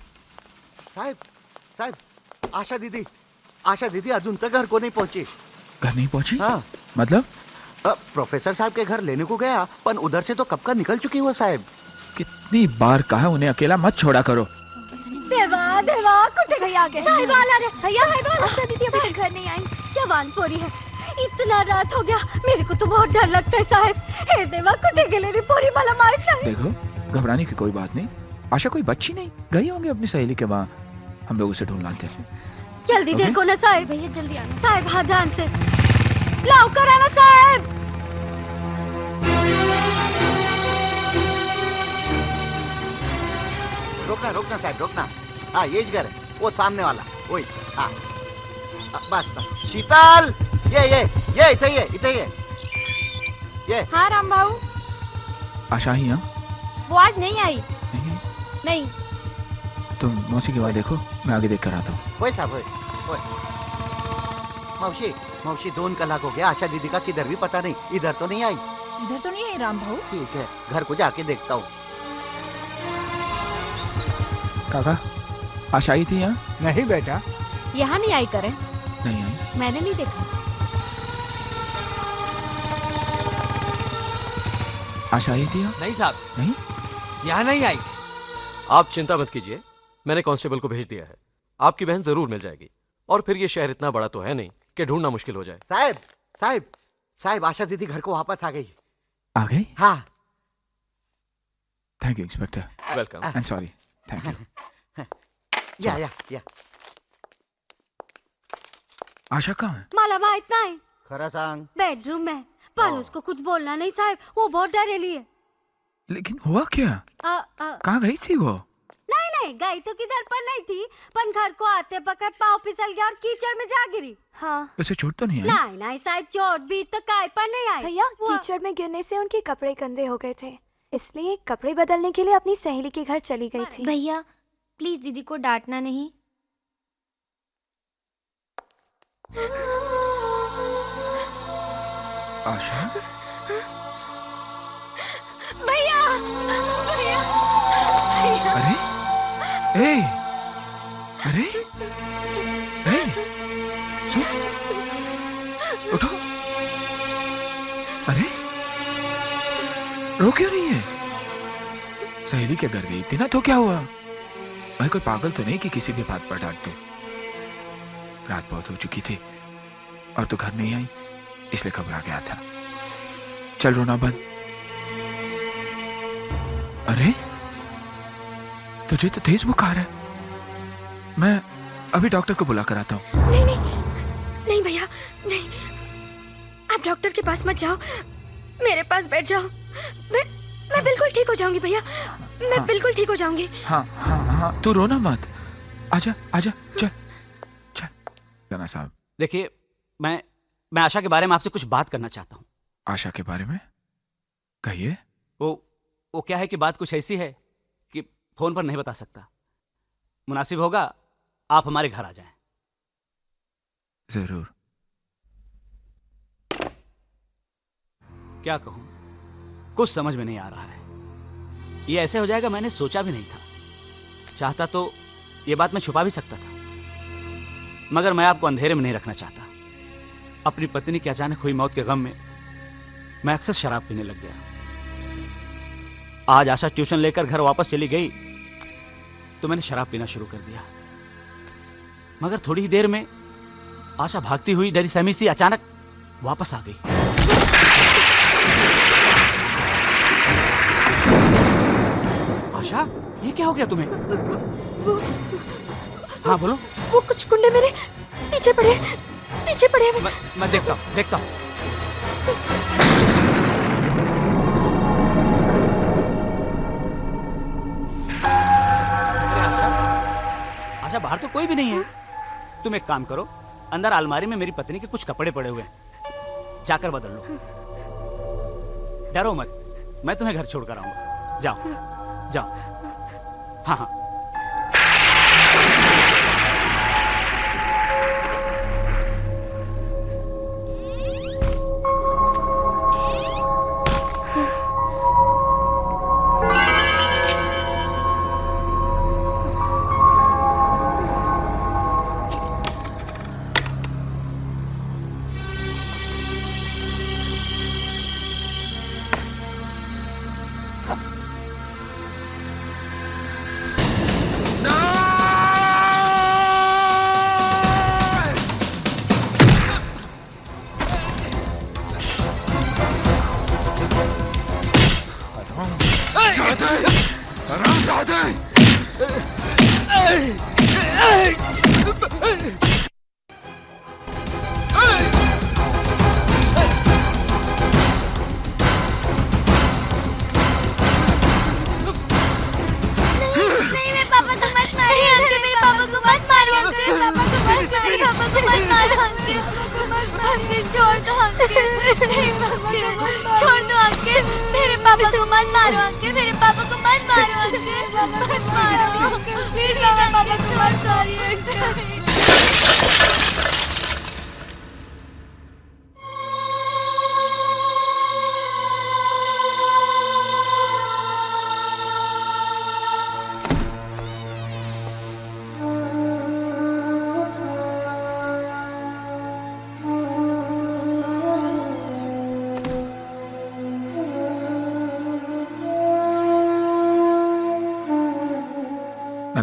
साहेब साहेब, आशा दीदी अजून तक घर को नहीं पहुंची। घर नहीं पहुंची? हाँ। मतलब? प्रोफेसर साहब के घर लेने को गया, पर उधर से तो कब का निकल चुकी वो साहब। कितनी बार कहा उन्हें अकेला मत छोड़ा करो। देवा देवा, कुटे भैया आ गए। साहिब आ रहे भैया। आशा दीदी अभी तक घर नहीं आई। जवान पोरी है, इतना रात हो गया, मेरे को तो बहुत डर लगता है साहब। हे देवा, कुटे गेले रे पोरी, मला माहित नहीं। देखो, घबराने की कोई बात नहीं। आशा कोई बच्ची नहीं, गई होंगी अपनी सहेली के वहाँ। हम लोग उसे ढूंढ लाते हैं। जल्दी Okay. देखो ना साहब। भैया जल्दी आना साहब। हाँ ध्यान से लाओ कर आना साहब। रोकना साहब, रोकना। हाँ ये घर है, वो सामने वाला वही। हाँ बस बस। शीतल, ये इथे ये। हाँ राम भाऊ, आशा ही? हाँ, वो आज नहीं आई। नहीं। तुम मौसी के वहाँ देखो, मैं आगे देख कर आता हूँ। होय साहब, होय। मौसी 2 कलाक हो गया, आशा दीदी का किधर भी पता नहीं। इधर तो नहीं आई। इधर तो नहीं है राम भाऊ। ठीक है, घर को जाके देखता हूँ। काका, आशा आई थी यहाँ? नहीं बेटा। यहाँ नहीं आई करें? नहीं आई। मैंने नहीं देखा। आशा आई थी यहाँ? नहीं साहब, नहीं, यहाँ नहीं आई। आप चिंता मत कीजिए, मैंने कांस्टेबल को भेज दिया है। आपकी बहन जरूर मिल जाएगी। और फिर ये शहर इतना बड़ा तो है नहीं कि ढूंढना मुश्किल हो जाए। साहब, आशा दीदी घर को वापस आ गई। आ गई? हाँ। Thank you inspector. Welcome. I am sorry. Thank you. या। आशा कहाँ है? मला माहित नाही। खरा सांग। बेडरूम में, पर उसको कुछ बोलना नहीं साहब, वो बहुत डरेली है। लेकिन हुआ क्या? कहाँ गई थी वो? नहीं, गई तो किधर पर नहीं थी, पर घर को आते पकड़ पाँव फिसल गया और कीचड़ में जा गिरी। हाँ। उसे चोट तो नहीं आई? नहीं साहब, चोट भी तो काय पर नहीं आई। भैया, कीचड़ में गिरने से उनके कपड़े गंदे हो गए थे, इसलिए कपड़े बदलने के लिए अपनी सहेली के घर चली गई थी। भैया प्लीज दीदी को डांटना नहीं। आशा? भैया। अरे, अरे, सुन, उठो। अरे, रो क्यों रही है? सहेली के घर गई थी ना, तो क्या हुआ? मैं कोई पागल तो नहीं कि किसी भी बात पर डांट दूं। रात बहुत हो चुकी थी और तू घर नहीं आई, इसलिए घबरा गया था। चल रोना बंद। अरे, तुझे तो तेज बुखार है। मैं अभी डॉक्टर को बुला कर आता हूँ। नहीं भैया, नहीं। आप डॉक्टर के पास मत जाओ, मेरे पास बैठ जाओ। मैं बिल्कुल ठीक हो जाऊंगी भैया, मैं बिल्कुल ठीक हो जाऊंगी। हाँ, तू रोना मत। आजा, चल। जना साहब। देखिए, मैं आशा के बारे में आपसे कुछ बात करना चाहता हूँ। आशा के बारे में? कहिए। वो क्या है कि बात कुछ ऐसी है कि फोन पर नहीं बता सकता। मुनासिब होगा आप हमारे घर आ जाएं। जरूर। क्या कहूं, कुछ समझ में नहीं आ रहा है। ये ऐसे हो जाएगा मैंने सोचा भी नहीं था। चाहता तो ये बात मैं छुपा भी सकता था, मगर मैं आपको अंधेरे में नहीं रखना चाहता। अपनी पत्नी की अचानक हुई मौत के गम में मैं अक्सर शराब पीने लग गया। आज आशा ट्यूशन लेकर घर वापस चली गई तो मैंने शराब पीना शुरू कर दिया। मगर थोड़ी ही देर में आशा भागती हुई डरी सहमी सी अचानक वापस आ गई। क्या हो गया तुम्हें? वो हाँ बोलो। वो कुछ गुंडे मेरे पीछे पड़े हुए। मैं देखता हूँ। आशा, बाहर तो कोई भी नहीं है। तुम एक काम करो, अंदर अलमारी में मेरी पत्नी के कुछ कपड़े पड़े हुए हैं, जाकर बदल लो। डरो मत, मैं तुम्हें घर छोड़कर आऊंगा। जाओ। हाँ।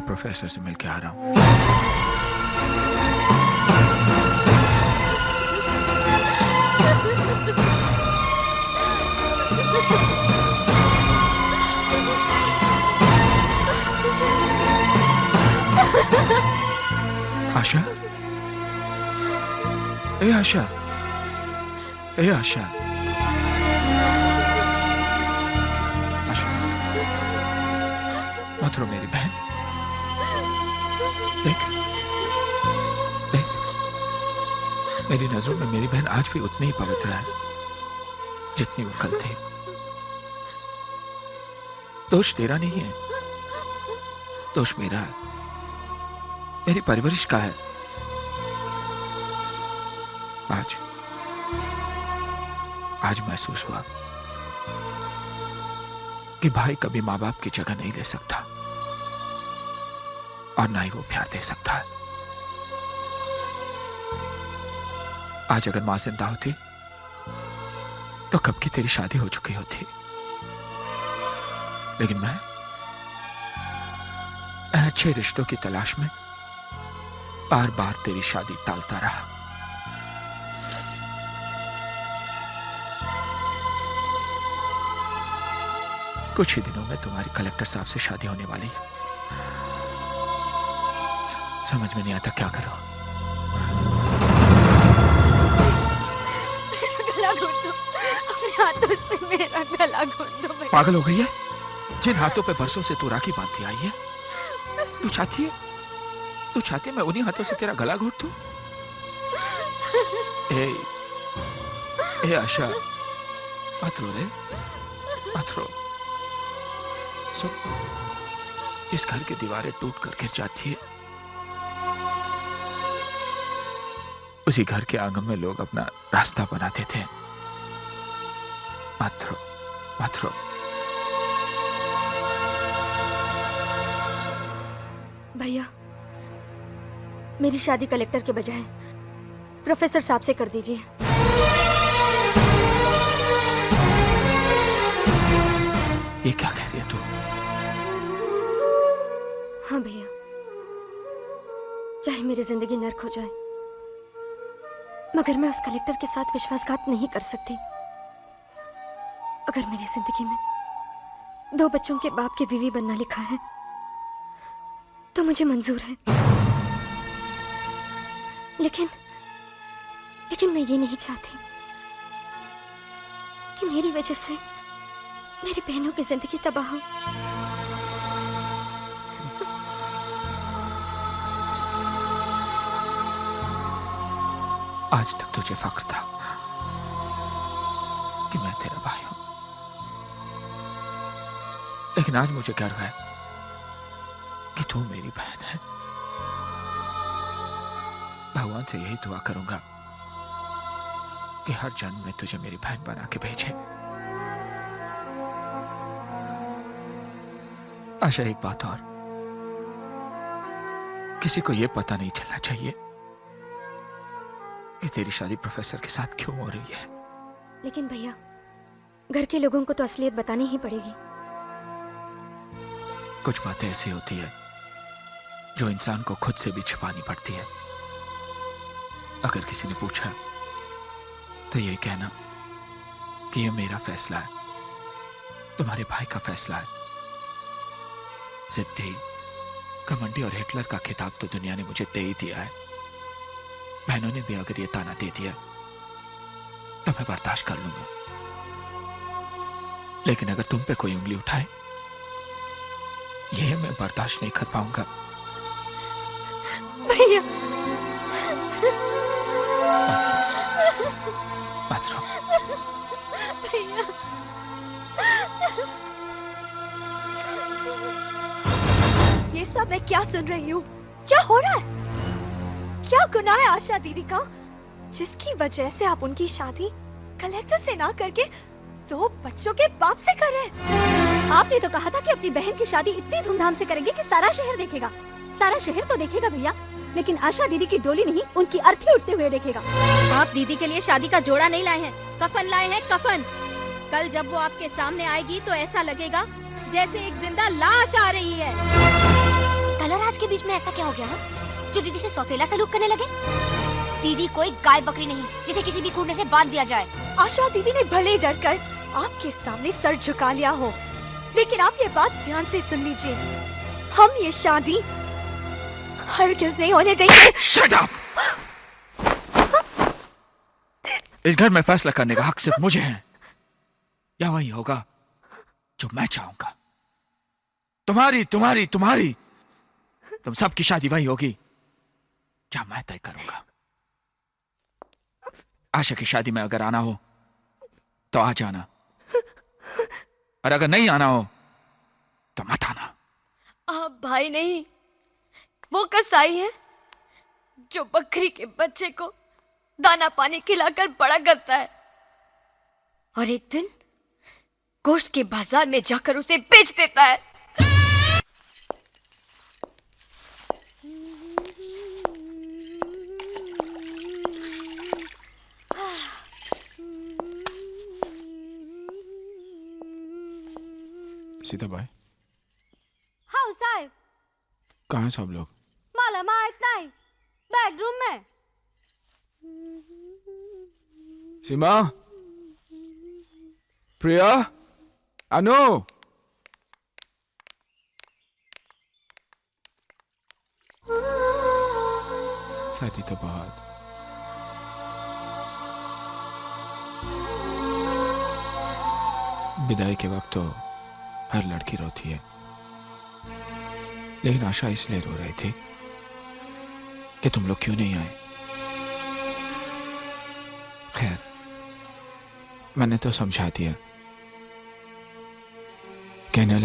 प्रोफेसर से मिलके आ रहा हूं। आशा, आशा, आशा, मत रो मेरी बहन। देख, मेरी नजरों में मेरी बहन आज भी उतनी ही पवित्र है जितनी वो कल थी। दोष तेरा नहीं है, दोष मेरा है, मेरी परवरिश का है। आज महसूस हुआ कि भाई कभी मां बाप की जगह नहीं ले सकता और ना ही वो प्यार दे सकता है। आज अगर मां जिंदा होती तो कब की तेरी शादी हो चुकी होती, लेकिन मैं अच्छे रिश्तों की तलाश में बार बार तेरी शादी टालता रहा। कुछ ही दिनों में तुम्हारी कलेक्टर साहब से शादी होने वाली है। समझ में नहीं आता क्या करो। मेरा गला घोट दो, अपने हाथों से मेरा गला घोट दो। पागल हो गई है? जिन हाथों पे बरसों से तू राखी बांधती आई है, तू चाहती है मैं उन्हीं हाथों से तेरा गला घोट दूं? ए आशा, मत रो रे, मत रो। सुन, इस घर की दीवारें टूट कर गिर जाती है, उसी घर के आंगन में लोग अपना रास्ता बनाते थे। मत रो, मत रो। भैया, मेरी शादी कलेक्टर के बजाय प्रोफेसर साहब से कर दीजिए। ये क्या कह रही है तू? हाँ भैया, चाहे मेरी जिंदगी नर्क हो जाए, मगर मैं उस कलेक्टर के साथ विश्वासघात नहीं कर सकती। अगर मेरी जिंदगी में 2 बच्चों के बाप की बीवी बनना लिखा है, तो मुझे मंजूर है, लेकिन मैं ये नहीं चाहती कि मेरी वजह से मेरी बहनों की जिंदगी तबाह हो। आज तक तुझे फख्र था कि मैं तेरा भाई हूं, लेकिन आज मुझे गर्व है कि तू मेरी बहन है। भगवान से यही दुआ करूंगा कि हर जन्म में तुझे मेरी बहन बना के भेजे। आशा, एक बात और, किसी को यह पता नहीं चलना चाहिए कि तेरी शादी प्रोफेसर के साथ क्यों हो रही है। लेकिन भैया, घर के लोगों को तो असलियत बतानी ही पड़ेगी। कुछ बातें ऐसी होती है जो इंसान को खुद से भी छिपानी पड़ती है। अगर किसी ने पूछा तो ये कहना कि यह मेरा फैसला है, तुम्हारे भाई का फैसला है। जिद्दी, घमंडी और हिटलर का खिताब तो दुनिया ने मुझे दे ही दिया है। बहनों ने भी अगर ये ताना दे दिया तो मैं बर्दाश्त कर लूंगा, लेकिन अगर तुम पे कोई उंगली उठाए, ये मैं बर्दाश्त नहीं कर पाऊंगा। भैया, मत रो। भैया, ये सब मैं क्या सुन रही हूँ? क्या हो रहा है? क्या गुनाह है आशा दीदी का, जिसकी वजह से आप उनकी शादी कलेक्टर से ना करके 2 बच्चों के बाप से कर रहे हैं? आपने तो कहा था कि अपनी बहन की शादी इतनी धूमधाम से करेंगे कि सारा शहर देखेगा। सारा शहर तो देखेगा भैया, लेकिन आशा दीदी की डोली नहीं, उनकी अर्थी उठते हुए देखेगा। आप दीदी के लिए शादी का जोड़ा नहीं लाए हैं, कफन लाए हैं, कफन। कल जब वो आपके सामने आएगी तो ऐसा लगेगा जैसे एक जिंदा लाश आ रही है। कल और आज के बीच में ऐसा क्या हो गया है जो दीदी से सौतेला सलूक करने लगे? दीदी कोई गाय बकरी नहीं जिसे किसी भी कूड़ने से बांध दिया जाए। आशा दीदी ने भले डरकर आपके सामने सर झुका लिया हो, लेकिन आप ये बात ध्यान से सुन लीजिए, हम ये शादी हरगिज़ नहीं होने देंगे। Shut up! इस घर में फैसला करने का हक सिर्फ मुझे है, या वही होगा जो मैं चाहूंगा। तुम्हारी तुम्हारी तुम्हारी तुम सबकी शादी वही होगी जहां मैं तय करूंगा। आशा की शादी में अगर आना हो तो आ जाना, और अगर नहीं आना हो तो मत आना। आप भाई नहीं, वो कसाई है जो बकरी के बच्चे को दाना पानी खिलाकर बड़ा करता है और एक दिन गोश्त के बाजार में जाकर उसे बेच देता है। सीता भाई, हाँ साहब। कहाँ हैं सब लोग? माला माँ इतना ही बेडरूम में। सीमा, प्रिया, अनु। शादी तो बहुत, विदाई के वक्त तो हर लड़की रोती है, लेकिन आशा इसलिए रो रही थी कि तुम लोग क्यों नहीं आए। खैर, मैंने तो समझा दिया। कहने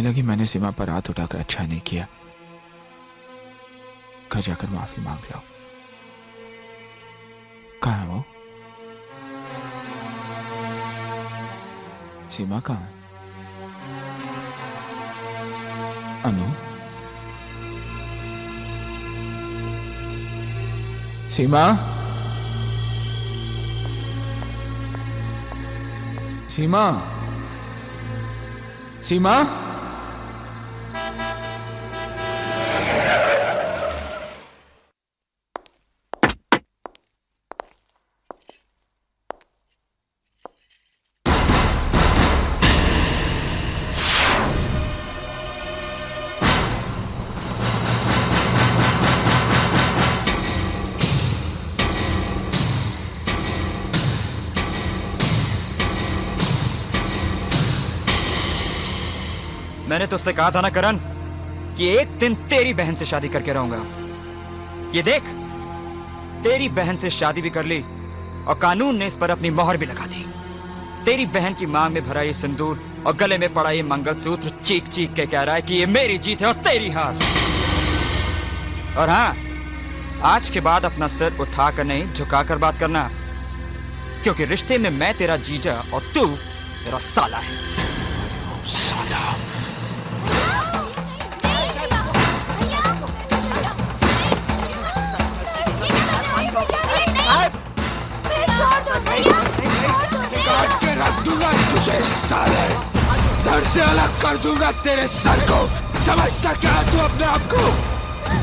लगी मैंने सीमा पर हाथ उठाकर अच्छा नहीं किया, घर जाकर माफी मांग लो। कहाँ है वो? सीमा कहाँ है? अनु, सीमा, सीमा, सीमा। मैंने तुझसे कहा था ना करण कि एक दिन तेरी बहन से शादी करके रहूंगा। ये देख, तेरी बहन से शादी भी कर ली और कानून ने इस पर अपनी मोहर भी लगा दी। तेरी बहन की मांग में भरा ये सिंदूर और गले में पड़ा ये मंगलसूत्र चीख चीख के कह रहा है कि ये मेरी जीत है और तेरी हार। और हाँ, आज के बाद अपना सिर उठाकर नहीं झुकाकर बात करना, क्योंकि रिश्ते में मैं तेरा जीजा और तू मेरा साला है। साला। काट के रख दूंगा तुझे साले, धड़ से अलग कर दूंगा तेरे सर को। समझता क्या तू अपने आप को?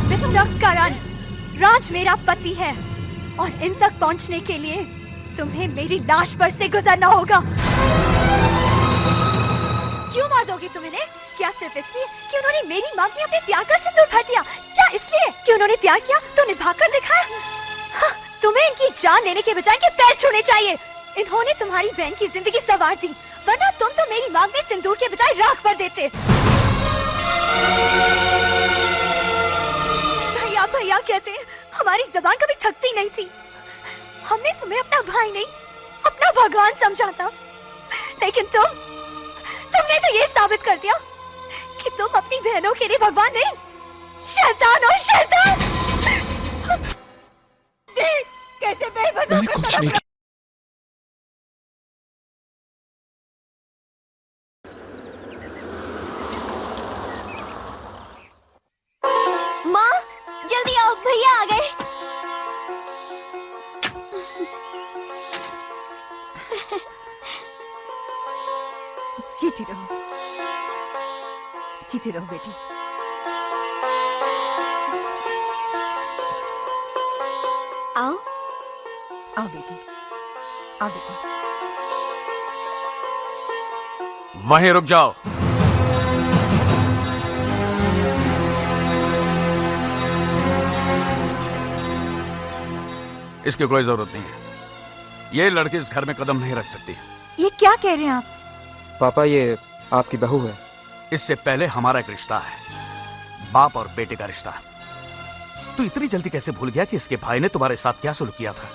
मिस्टर करण, राज मेरा पति है और इन तक पहुंचने के लिए तुम्हें मेरी लाश पर से गुजरना होगा। क्यों मार दोगे तुम इन्हें? क्या सिर्फ इसलिए कि उन्होंने मेरी मांग में अपने प्यार का सिंदूर भर दिया? क्या इसलिए कि उन्होंने प्यार किया तो निभाकर दिखाया? हाँ, तुम्हें इनकी जान लेने के बजाय इनके पैर छूने चाहिए। इन्होंने तुम्हारी बहन की जिंदगी संवार दी, वरना तुम तो मेरी मांग में सिंदूर के बजाय राख भर देते। भैया भैया कहते हैं, हमारी जबान कभी थकती नहीं थी। हमने तुम्हें अपना भाई नहीं, अपना भगवान समझा था, लेकिन तुमने तो ये साबित कर दिया कि तुम अपनी बहनों के लिए भगवान नहीं, शैतान हो शैतान। देख कैसे बेबस होकर तड़प। माँ जल्दी आओ, भैया आ गए। जीती रहो, जीती रहो बेटी। आओ आओ बेटी, आओ बेटी। वहीं रुक जाओ। इसकी कोई जरूरत नहीं है। ये लड़की इस घर में कदम नहीं रख सकती। ये क्या कह रहे हैं आप? पापा, ये आपकी बहू है। इससे पहले हमारा एक रिश्ता है, बाप और बेटे का रिश्ता। तू इतनी जल्दी कैसे भूल गया कि इसके भाई ने तुम्हारे साथ क्या सुलूक किया था?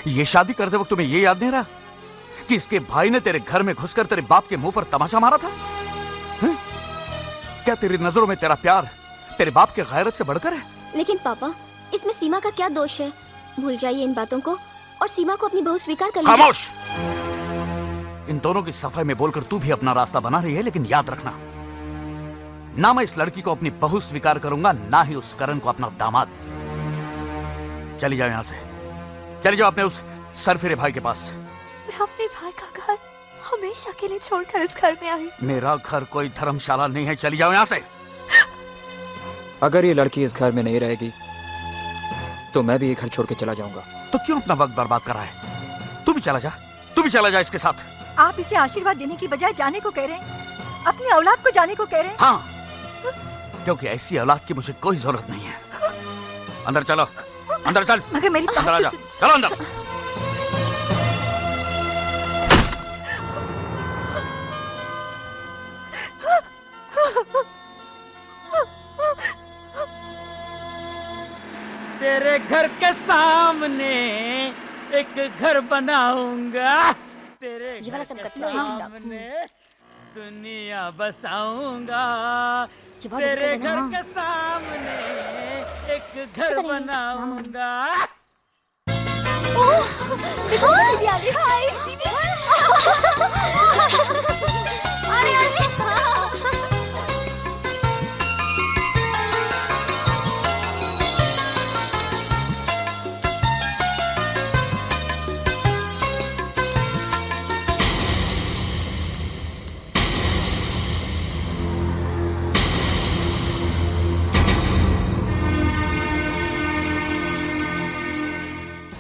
ये शादी करते वक्त तुम्हें ये याद नहीं रहा कि इसके भाई ने तेरे घर में घुसकर तेरे बाप के मुंह पर तमाचा मारा था? है? क्या तेरी नजरों में तेरा प्यार तेरे बाप के गैरत से बढ़कर है? लेकिन पापा, इसमें सीमा का क्या दोष है? भूल जाइए इन बातों को और सीमा को अपनी बहू स्वीकार कर लीजिए। खामोश! इन दोनों की सफाई में बोलकर तू भी अपना रास्ता बना रही है, लेकिन याद रखना, ना मैं इस लड़की को अपनी बहू स्वीकार करूंगा, ना ही उस करण को अपना दामाद। चली जाओ यहां से, चली जाओ अपने उस सरफिरे भाई के पास। मैं अपने भाई का घर हमेशा के लिए छोड़कर इस घर में आई। मेरा घर कोई धर्मशाला नहीं है, चली जाओ यहां से। अगर ये लड़की इस घर में नहीं रहेगी तो मैं भी ये घर छोड़ के चला जाऊंगा। तो क्यों अपना वक्त बर्बाद कर रहा है? तू भी चला जा, तू भी चला जा इसके साथ। आप इसे आशीर्वाद देने की बजाय जाने को कह रहे हैं, अपनी औलाद को जाने को कह रहे हैं। हाँ, क्योंकि ऐसी औलाद की मुझे कोई जरूरत नहीं है। अंदर चलो, अंदर चल। मगर मेरी अंदर आ जा, चलो अंदर। तेरे घर के सामने एक घर बनाऊंगा, तेरे घर के सामने दुनिया बसाऊंगा, तेरे घर के सामने एक घर बनाऊंगा।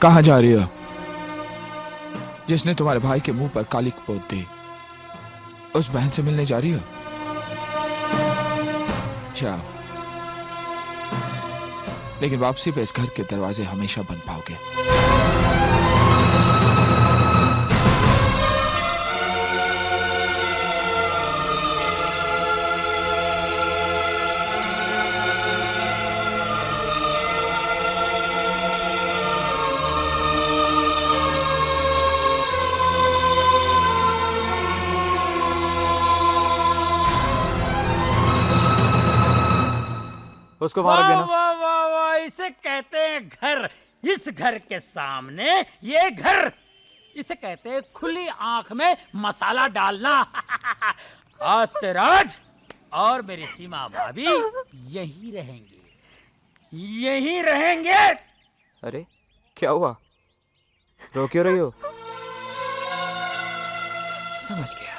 कहां जा रही हो? जिसने तुम्हारे भाई के मुंह पर कालिक पोत दी, उस बहन से मिलने जा रही हो? जाओ, लेकिन वापसी पे इस घर के दरवाजे हमेशा बंद पाओगे। उसको वहां रख वाह देना। वाह वाह वाह, इसे कहते हैं घर। इस घर के सामने ये घर, इसे कहते हैं खुली आंख में मसाला डालना। आज से राज और मेरी सीमा भाभी यहीं रहेंगे, यहीं रहेंगे। अरे क्या हुआ, रो क्यों रही हो? समझ गया।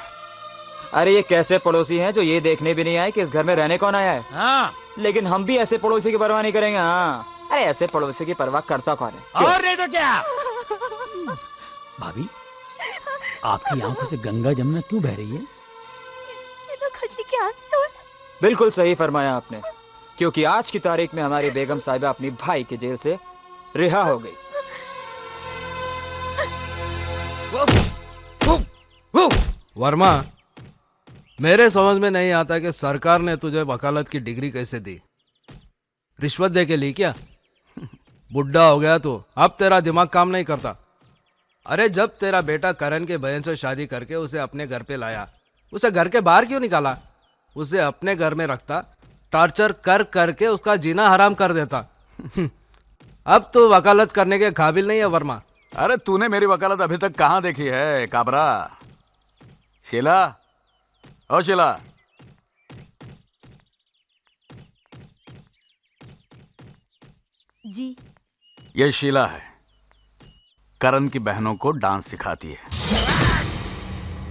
अरे ये कैसे पड़ोसी हैं जो ये देखने भी नहीं आए कि इस घर में रहने कौन आया है। हाँ। लेकिन हम भी ऐसे पड़ोसी की परवाह नहीं करेंगे। हाँ, अरे ऐसे पड़ोसी की परवाह करता कौन है? और नहीं तो क्या। भाभी, आपकी आंखों से गंगा जमुना क्यों बह रही है? ये तो खुशी के आंसू हैं। बिल्कुल सही फरमाया आपने, क्योंकि आज की तारीख में हमारी बेगम साहिबा अपनी भाई की जेल से रिहा हो गई। वर्मा, मेरे समझ में नहीं आता कि सरकार ने तुझे वकालत की डिग्री कैसे दी। रिश्वत दे के ली क्या? बुढ़ा हो गया तो अब तेरा दिमाग काम नहीं करता। अरे जब तेरा बेटा करण के बहन से शादी करके उसे अपने घर पे लाया, उसे घर के बाहर क्यों निकाला? उसे अपने घर में रखता, टॉर्चर कर करके उसका जीना हराम कर देता। अब तो वकालत करने के काबिल नहीं है वर्मा। अरे तूने मेरी वकालत अभी तक कहां देखी है काबरा? शीला, ओ शीला, जी। ये शीला है, करण की बहनों को डांस सिखाती है।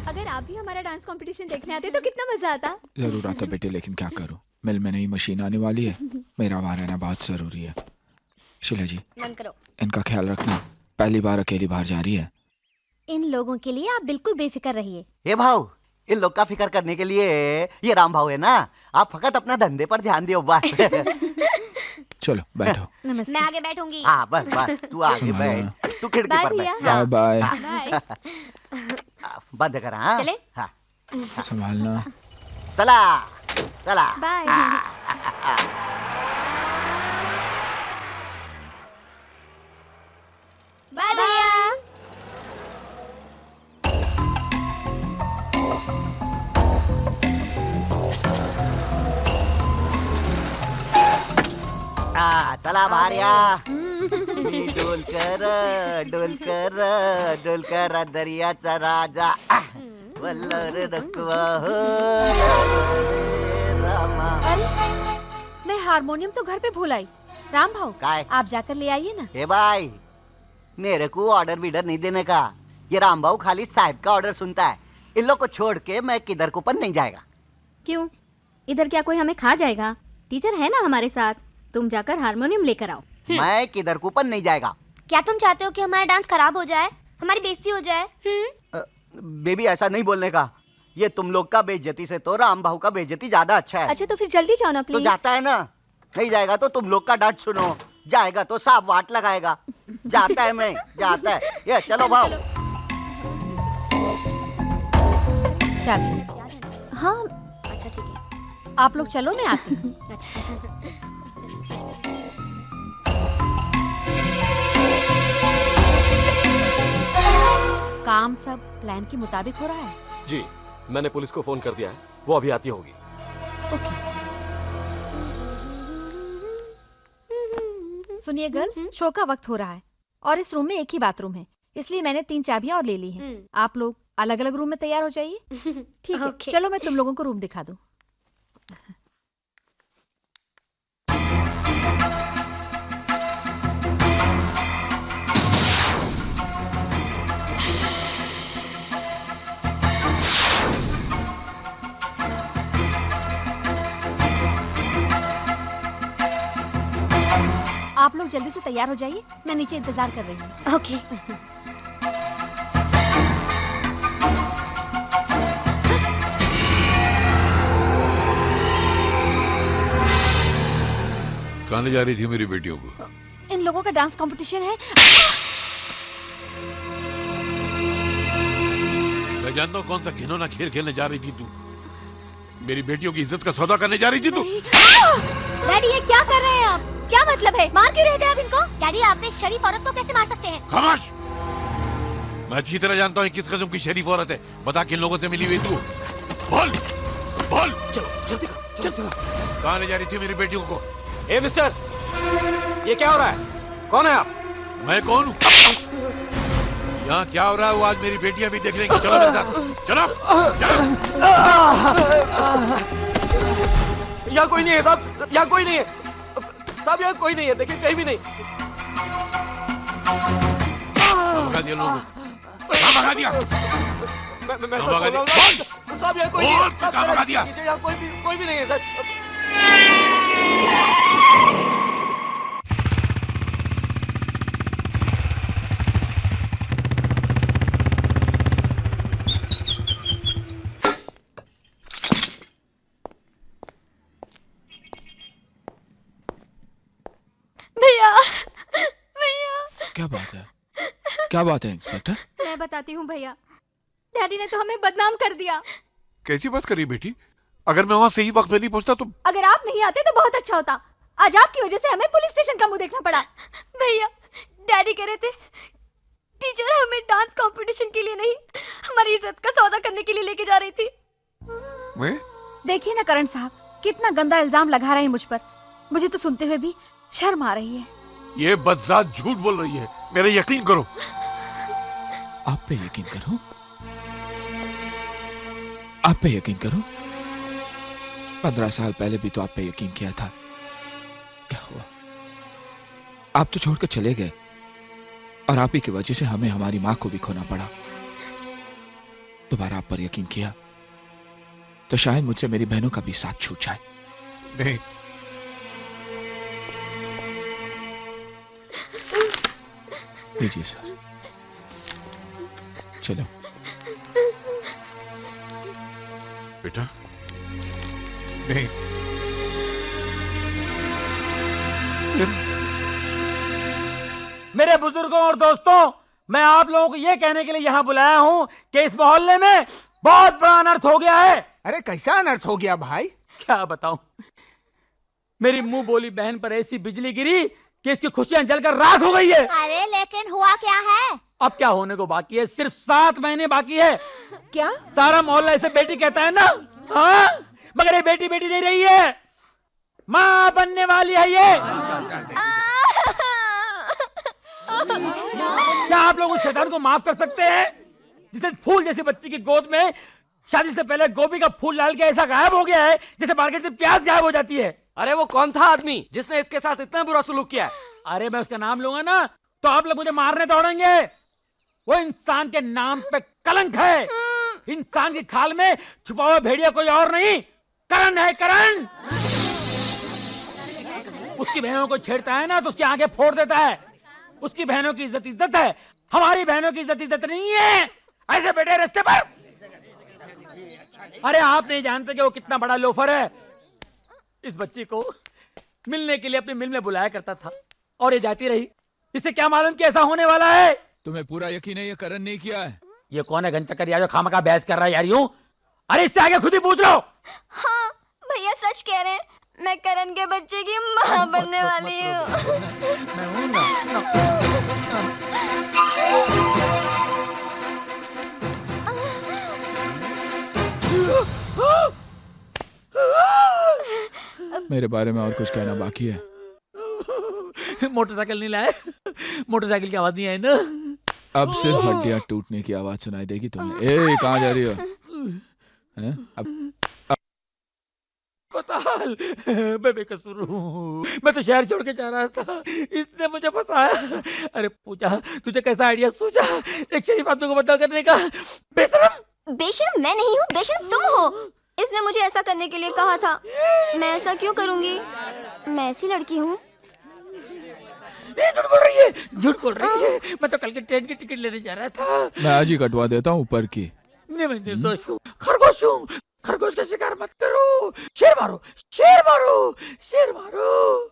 अगर आप भी हमारा डांस कंपटीशन देखने आते तो कितना मजा आता। जरूर आता बेटे, लेकिन क्या करूं, मिल में नई मशीन आने वाली है, मेरा वहां रहना बहुत जरूरी है। शीला जी, बंद करो। इनका ख्याल रखना, पहली बार अकेली बाहर जा रही है। इन लोगों के लिए आप बिल्कुल बेफिक्र रहिए। हे भाव, इन लोग का फिक्र करने के लिए ये राम भाव है ना, आप फकत अपना धंधे पर ध्यान दियो बस। चलो बैठो। मैं आगे बैठूंगी। हाँ बस बस, तू आगे बैठ, तू खिड़की पर बैठ। Bye bye. बंद कर। हाँ चले? हाँ। संभालना। चला चला। बाय। बाय भैया। चला भार्या। डोलकर दर्याचा राजा वल्लर रखवा हो रामा। मैं हारमोनियम तो घर पे भूल आई। राम भाऊ, काय? आप जाकर ले आइए ना। हे भाई, मेरे को ऑर्डर बीडर नहीं देने का। ये राम भाऊ खाली साहब का ऑर्डर सुनता है। इन लोग को छोड़ के मैं किधर को पर नहीं जाएगा। क्यों? इधर क्या कोई हमें खा जाएगा? टीचर है ना हमारे साथ, तुम जाकर हारमोनियम लेकर आओ। मैं किधर को पर नहीं जाएगा। क्या तुम चाहते हो कि हमारा डांस खराब हो जाए, हमारी बेइज्जती हो जाए? बेबी ऐसा नहीं बोलने का। ये तुम लोग का बेइज्जती से तो राम भाऊ का बेइज्जती ज्यादा अच्छा है। अच्छा तो फिर जल्दी जाओ ना तो प्लीज। जाता है ना, नहीं जाएगा तो तुम लोग का डांट सुनो, जाएगा तो साफ वाट लगाएगा। जाता है मैं, जाता है। ये चलो भाऊ। चलो। हाँ अच्छा ठीक है, आप लोग चलो, मैं आती हूँ। काम सब प्लान के मुताबिक हो रहा है। जी, मैंने पुलिस को फोन कर दिया है, वो अभी आती होगी। सुनिए गर्ल्स, शो का वक्त हो रहा है और इस रूम में एक ही बाथरूम है, इसलिए मैंने 3 चाबियां और ले ली हैं। आप लोग अलग अलग रूम में तैयार हो जाइए। ठीक है, चलो मैं तुम लोगों को रूम दिखा दूं। आप लोग जल्दी से तैयार हो जाइए, मैं नीचे इंतजार कर रही हूँ। ओके। कहाँ ले जा रही थी मेरी बेटियों को? इन लोगों का डांस कंपटीशन है। मैं जानता हूँ कौन सा घिनौना खेल खेलने जा रही थी तू। मेरी बेटियों की इज्जत का सौदा करने जा रही थी तू। डैडी ये क्या कर रहे हैं आप? क्या मतलब है? मार क्यों रहे थे आप इनको? डैडी आप एक शरीफ औरत को कैसे मार सकते हैं? खामोश! मैं अच्छी तरह जानता हूँ किस किस्म की शरीफ औरत है। बता किन लोगों से मिली हुई तू? बोल बोल। चलो जल्दी चलो। कहाँ ले जा रही थी मेरी बेटियों को? ए मिस्टर, ये क्या हो रहा है? कौन है आप? मैं कौन हूँ? यहाँ क्या हो रहा है वो आज मेरी बेटियां भी देख लेंगी। चलो मेरे साथ, चलो चलो। यहाँ कोई नहीं है साहब, यहाँ कोई नहीं है साहब, यहाँ कोई नहीं है, देखिए कहीं भी नहीं। भगा दिया लोगों को, भगा दिया। मैं भगा दिया साहब, यहाँ कोई नहीं है, भगा दिया। यहाँ कोई भी नहीं है सर। भैया, भैया। क्या बात है? क्या बात है इंस्पेक्टर? मैं बताती हूँ भैया, डैडी ने तो हमें बदनाम कर दिया। कैसी बात करी बेटी? अगर मैं वहां सही वक्त में नहीं पहुंचता तो? अगर आप नहीं आते तो बहुत अच्छा होता। आज आपकी वजह से हमें पुलिस स्टेशन का मुंह देखना पड़ा। भैया, डैडी कह रहे थे टीचर हमें डांस कंपटीशन के लिए नहीं, हमारी इज्जत का सौदा करने के लिए लेके जा रही थी। मैं? देखिए ना करण साहब, कितना गंदा इल्जाम लगा रहे हैं मुझ पर। मुझे तो सुनते हुए भी शर्म आ रही है। ये बदजात झूठ बोल रही है, मेरा यकीन करो। आप पे यकीन करो? आप पे यकीन करो? 15 साल पहले भी तो आप पे यकीन किया था। क्या हुआ? आप तो छोड़कर चले गए और आप ही की वजह से हमें हमारी मां को भी खोना पड़ा। दोबारा आप पर यकीन किया तो शायद मुझसे मेरी बहनों का भी साथ छूट जाए। नहीं, लीजिए सर, चलो। बेटा नहीं, मेरे बुजुर्गों और दोस्तों, मैं आप लोगों को यह कहने के लिए यहां बुलाया हूं कि इस मोहल्ले में बहुत बड़ा अनर्थ हो गया है। अरे कैसा अनर्थ हो गया भाई? क्या बताऊं, मेरी मुंह बोली बहन पर ऐसी बिजली गिरी कि इसकी खुशियां जलकर राख हो गई है। अरे लेकिन हुआ क्या है? अब क्या होने को बाकी है? सिर्फ 7 महीने बाकी है। क्या? सारा मोहल्ला इसे बेटी कहता है ना? हाँ, मगर ये बेटी बेटी नहीं रही है, मां बनने वाली है ये। क्या आप लोग उस शैतान को माफ कर सकते हैं जिसे फूल जैसी बच्ची की गोद में शादी से पहले गोभी का फूल डाल के ऐसा गायब हो गया है जैसे मार्केट से प्याज गायब हो जाती है? अरे वो कौन था आदमी जिसने इसके साथ इतना बुरा सलूक किया है? अरे मैं उसका नाम लूंगा ना तो आप लोग मुझे मारने दौड़ेंगे। वो इंसान के नाम पे कलंक है। इंसान की खाल में छुपा हुआ भेड़िया कोई और नहीं, करण है, करण। उसकी बहनों को छेड़ता है ना तो उसकी आंखें फोड़ देता है। उसकी बहनों की इज्जत इज्जत है, हमारी बहनों की इज्जत इज्जत नहीं है। ऐसे बैठे रास्ते पर। अरे आप नहीं जानते कि वो कितना बड़ा लोफर है। इस बच्ची को मिलने के लिए अपनी मिल में बुलाया करता था और ये जाती रही। इसे क्या मालूम कि ऐसा होने वाला है? तुम्हें पूरा यकीन है ये करण नहीं किया है? ये कौन है घंटा यार जो खामखा बहस कर रहा है यार यूं? अरे इससे आगे खुद ही पूछ लो। हाँ भैया सच कह रहे हैं, मैं करण के बच्चे की मां बनने वाली हूँ। मैं हूं ना। मेरे बारे में और कुछ कहना बाकी है? मोटरसाइकिल नहीं लाए? मोटरसाइकिल की आवाज नहीं आई ना? अब सिर्फ हड्डियां टूटने की आवाज सुनाई देगी तुम्हें। ए कहां जा रही हो? हैं? अब बताल, मैं बेकसूर हूँ। मैं तो शहर छोड़ के जा रहा था, इसने मुझे फंसाया। अरे पूजा, तुझे कैसा आइडिया सूझा एक शरीफ आदमी को बदनाम करने का? बेशरम। बेशरम मैं नहीं हूँ, बेशरम तुम हो। इसने मुझे ऐसा करने के लिए कहा था। मैं ऐसा क्यों करूंगी? मैं ऐसी लड़की हूँ। झूठ बोल रही है, झूठ बोल रही है। मैं तो कल के ट्रेन की टिकट लेने जा रहा था। मैं आज ही कटवा देता हूँ ऊपर की। नहीं, मैं निर्दोष हूँ, खरगोश हूँ। खरगोश का शिकार मत करो। शेर मारो, शेर मारो, शेर मारो।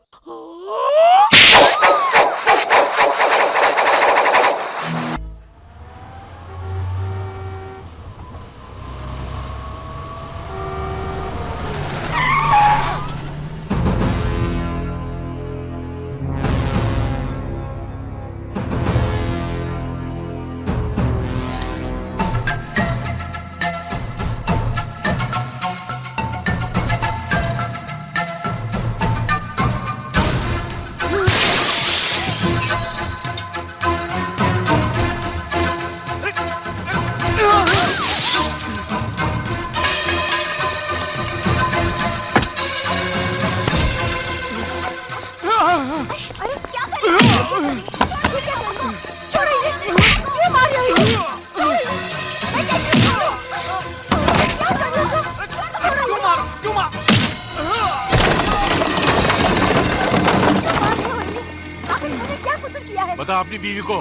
अपनी बीवी को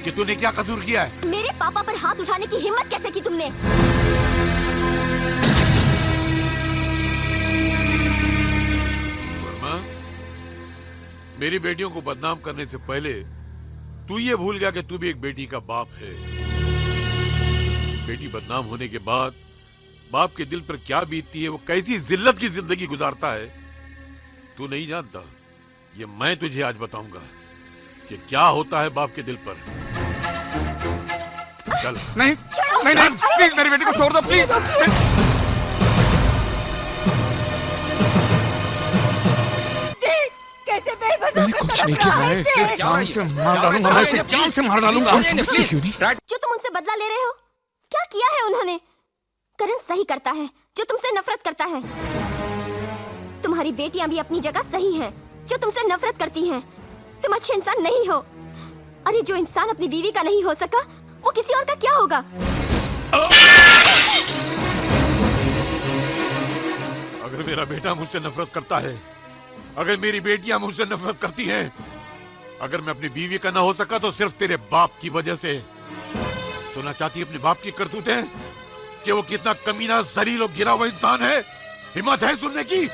कि तूने क्या कसूर किया है। मेरे पापा पर हाथ उठाने की हिम्मत कैसे की तुमने? वर्मा, मेरी बेटियों को बदनाम करने से पहले तू ये भूल गया कि तू भी एक बेटी का बाप है। बेटी बदनाम होने के बाद बाप के दिल पर क्या बीतती है, वो कैसी जिल्लत की जिंदगी गुजारता है, तू नहीं जानता। ये मैं तुझे आज बताऊंगा कि क्या होता है बाप के दिल पर। चल। नहीं नहीं नहीं, प्लीज मेरी बेटी को छोड़ दो प्लीज। कैसे बेबस मैंने कुछ नहीं किया। मैं इसे जान से मार डालूंगा, मैं इसे जान से मार डालूंगा। जो तुम उनसे बदला ले रहे हो, क्या किया है उन्होंने? करण सही करता है जो तुमसे नफरत करता है। तुम्हारी बेटियां भी अपनी जगह सही हैं, जो तुमसे नफरत करती हैं। तुम अच्छे इंसान नहीं हो। अरे जो इंसान अपनी बीवी का नहीं हो सका, वो किसी और का क्या होगा? अगर मेरा बेटा मुझसे नफरत करता है, अगर मेरी बेटियां मुझसे नफरत करती हैं, अगर मैं अपनी बीवी का ना हो सका तो सिर्फ तेरे बाप की वजह से। सुनना चाहती है अपने बाप की करतूतें, कि वो कितना कमीना, जलील और गिरा हुआ इंसान है? हिम्मत है सुनने की?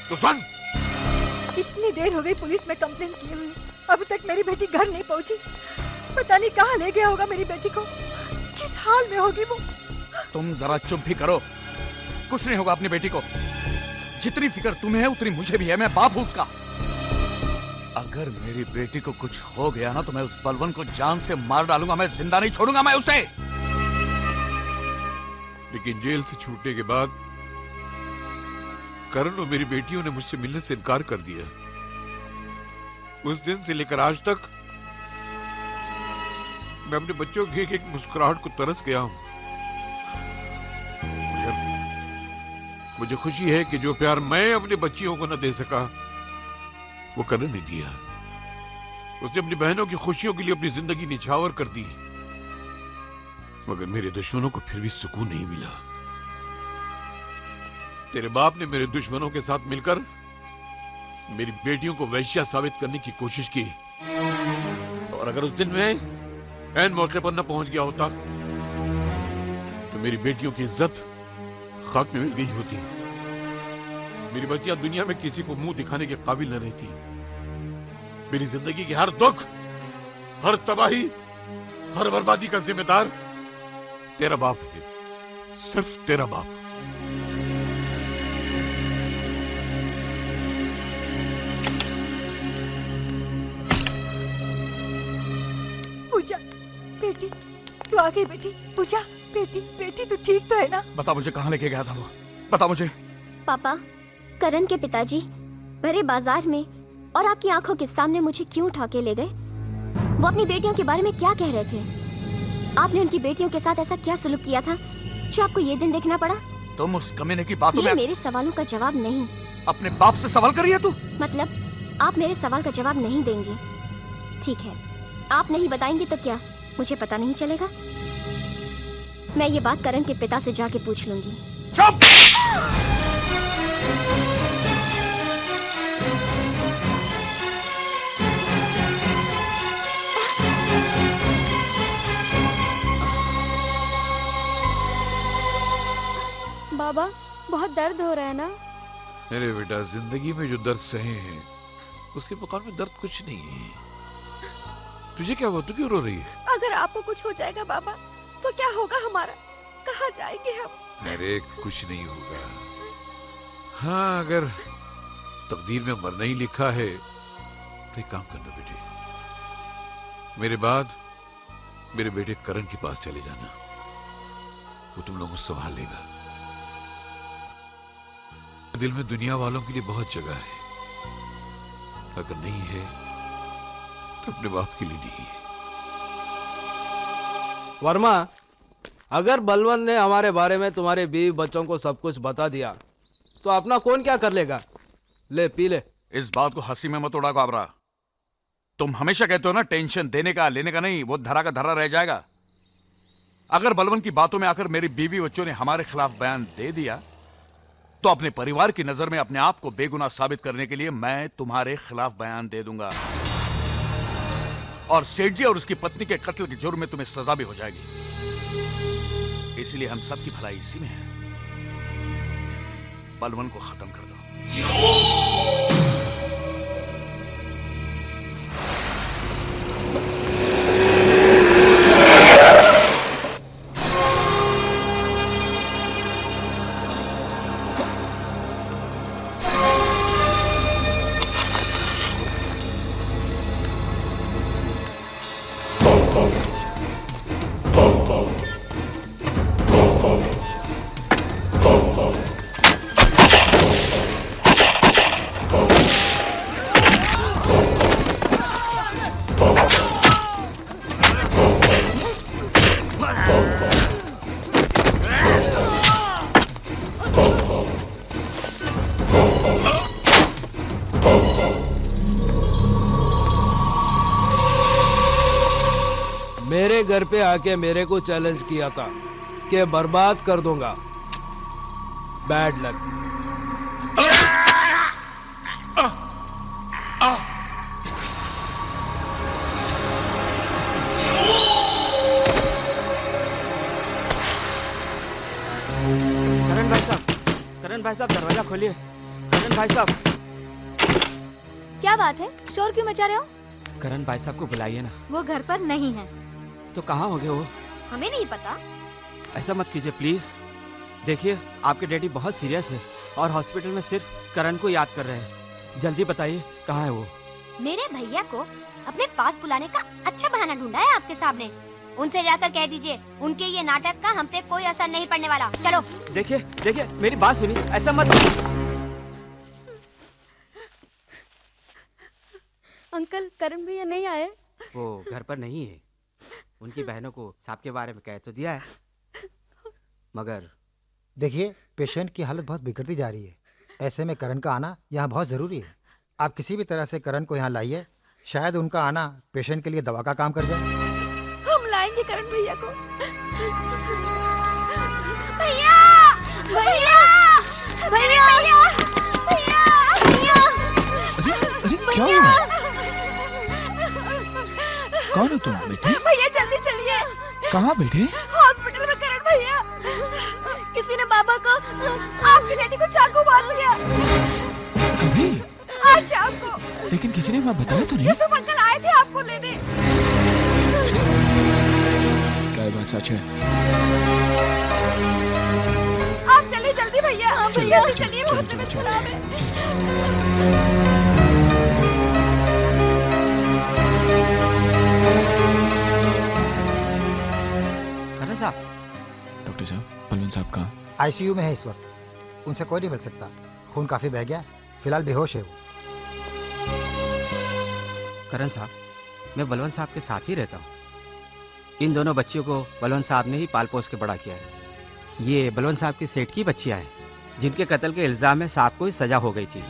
तो सुन। इतनी देर हो गई पुलिस में कंप्लेन किए हुए, अभी तक मेरी बेटी घर नहीं पहुंची। पता नहीं कहाँ ले गया होगा मेरी बेटी को, किस हाल में होगी वो। तुम जरा चुप भी करो, कुछ नहीं होगा अपनी बेटी को। जितनी फिक्र तुम्हें है उतनी मुझे भी है, मैं बाप हूं उसका। अगर मेरी बेटी को कुछ हो गया ना तो मैं उस बलवंत को जान से मार डालूंगा, मैं जिंदा नहीं छोड़ूंगा मैं उसे। लेकिन जेल से छूटने के बाद करण और मेरी बेटियों ने मुझसे मिलने से इनकार कर दिया। उस दिन से लेकर आज तक मैं अपने बच्चों की एक मुस्कुराहट को तरस गया हूं। मुझे खुशी है कि जो प्यार मैं अपनी बच्चियों को न दे सका, वो करण ने दिया। उसने अपनी बहनों की खुशियों के लिए अपनी जिंदगी निछावर कर दी, मगर मेरे दुश्मनों को फिर भी सुकून नहीं मिला। तेरे बाप ने मेरे दुश्मनों के साथ मिलकर मेरी बेटियों को वैश्या साबित करने की कोशिश की, और अगर उस दिन में ऐन मौके पर न पहुंच गया होता तो मेरी बेटियों की इज्जत खाक में मिल गई होती। मेरी बच्चियां दुनिया में किसी को मुंह दिखाने के काबिल न रहती। मेरी जिंदगी के हर दुख, हर तबाही, हर बर्बादी का जिम्मेदार तेरा बाप है, सिर्फ तेरा बाप। पूजा बेटी, तू आ गई बेटी। पूजा बेटी, बेटी तू ठीक तो है ना? बता मुझे कहां लेके गया था वो, बता मुझे। पापा, करण के पिताजी भरे बाजार में और आपकी आंखों के सामने मुझे क्यों उठा के ले गए? वो अपनी बेटियों के बारे में क्या कह रहे थे? आपने उनकी बेटियों के साथ ऐसा क्या सलूक किया था जो आपको ये दिन देखना पड़ा? तुम उस कमीने की बातों में मेरे सवालों का जवाब नहीं। अपने बाप से सवाल कर रही है तू? मतलब आप मेरे सवाल का जवाब नहीं देंगे? ठीक है, आप नहीं बताएंगे तो क्या मुझे पता नहीं चलेगा? मैं ये बात करण के पिता से जाके पूछ लूंगी। चुप! बाबा, बहुत दर्द हो रहा है ना? मेरे बेटा, जिंदगी में जो दर्द सहे हैं उसके मुकाबले में दर्द कुछ नहीं है। तुझे क्या हुआ? तू क्यों रो रही है? अगर आपको कुछ हो जाएगा बाबा तो क्या होगा हमारा? कहाँ जाएंगे हम? अरे कुछ नहीं होगा। हाँ, अगर तकदीर में मरना ही लिखा है तो एक काम करना बेटे, मेरे बाद मेरे बेटे करण के पास चले जाना, वो तुम लोगों को संभाल लेगा। दिल में दुनिया वालों के लिए बहुत जगह है, अगर नहीं है तो अपने बाप के लिए नहीं है। वर्मा, अगर बलवंत ने हमारे बारे में तुम्हारे बीवी बच्चों को सब कुछ बता दिया तो अपना कौन क्या कर लेगा? ले पी ले। इस बात को हंसी में मत उड़ा काबरा। तुम हमेशा कहते हो ना, टेंशन देने का लेने का नहीं, वो धरा का धरा रह जाएगा। अगर बलवंत की बातों में आकर मेरी बीवी बच्चों ने हमारे खिलाफ बयान दे दिया तो अपने परिवार की नजर में अपने आप को बेगुनाह साबित करने के लिए मैं तुम्हारे खिलाफ बयान दे दूंगा। और सेठ जी और उसकी पत्नी के कत्ल के जुर्म में तुम्हें सजा भी हो जाएगी। इसलिए हम सबकी भलाई इसी में है। बलवन को खत्म कर दो। घर पे आके मेरे को चैलेंज किया था कि बर्बाद कर दूंगा। Bad luck. करण भाई साहब दरवाजा खोलिए। करण भाई साहब। क्या बात है, शोर क्यों मचा रहे हो? करण भाई साहब को बुलाइए ना। वो घर पर नहीं है। तो कहाँ हो गए वो? हमें नहीं पता। ऐसा मत कीजिए प्लीज। देखिए आपके डैडी बहुत सीरियस है और हॉस्पिटल में सिर्फ करण को याद कर रहे हैं। जल्दी बताइए कहाँ है वो? मेरे भैया को अपने पास बुलाने का अच्छा बहाना ढूंढा है आपके सामने। उनसे जाकर कह दीजिए उनके ये नाटक का हम पे कोई असर नहीं पड़ने वाला। चलो। देखिए मेरी बात सुनिए, ऐसा मत। अंकल करण भैया नहीं आए? वो घर पर नहीं है। उनकी बहनों को सांप के बारे में कह तो दिया है, मगर देखिए पेशेंट की हालत बहुत बिगड़ती जा रही है। ऐसे में करण का आना यहाँ बहुत जरूरी है। आप किसी भी तरह से करण को यहाँ लाइए। शायद उनका आना पेशेंट के लिए दवा का काम कर जाए। हम लाएंगे करण भैया को। भैया भैया भैया भैया भैया। अरे क्या हुआ? कौन हो तुम बेटे? भैया जल्दी चलिए। कहाँ बेटे? हॉस्पिटल में करण भैया। किसी ने बाबा को आपकी बेटी को चाकू मार लिया। कभी? आज शाम को। लेकिन किसी ने वहाँ बताया तो नहीं? यूसुफ अंकल आए थे आपको लेने। क्या ये बात सच है? आप चलिए जल्दी भैया। हाँ भैया चलिए, बहुत तबीयत खराब है। डॉक्टर साहब, बलवंत साहब कहाँ? आईसीयू में है इस वक्त। उनसे कोई नहीं मिल सकता। खून काफी बह गया, फिलहाल बेहोश है वो। करण साहब, मैं बलवंत साहब के साथ ही रहता हूँ। इन दोनों बच्चियों को बलवंत साहब ने ही पाल पोस के बड़ा किया है। ये बलवंत साहब की सेठ की बच्चियां हैं, जिनके कत्ल के इल्जाम में साहब को ही सजा हो गई थी।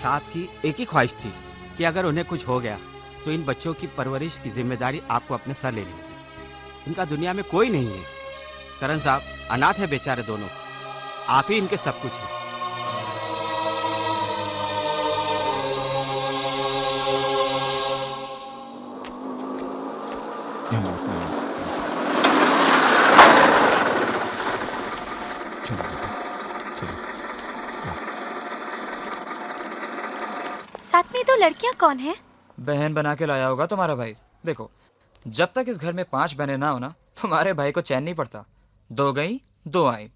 साहब की एक ही ख्वाहिश थी कि अगर उन्हें कुछ हो गया तो इन बच्चों की परवरिश की जिम्मेदारी आपको अपने सर लेनी होगी। इनका दुनिया में कोई नहीं है। करण साहब अनाथ है बेचारे दोनों। आप ही इनके सब कुछ हैं। साथ में 2 लड़कियां कौन है? बहन बना के लाया होगा तुम्हारा भाई। देखो, जब तक इस घर में 5 बहनें ना हो ना, तुम्हारे भाई को चैन नहीं पड़ता। 2 गई 2 आई,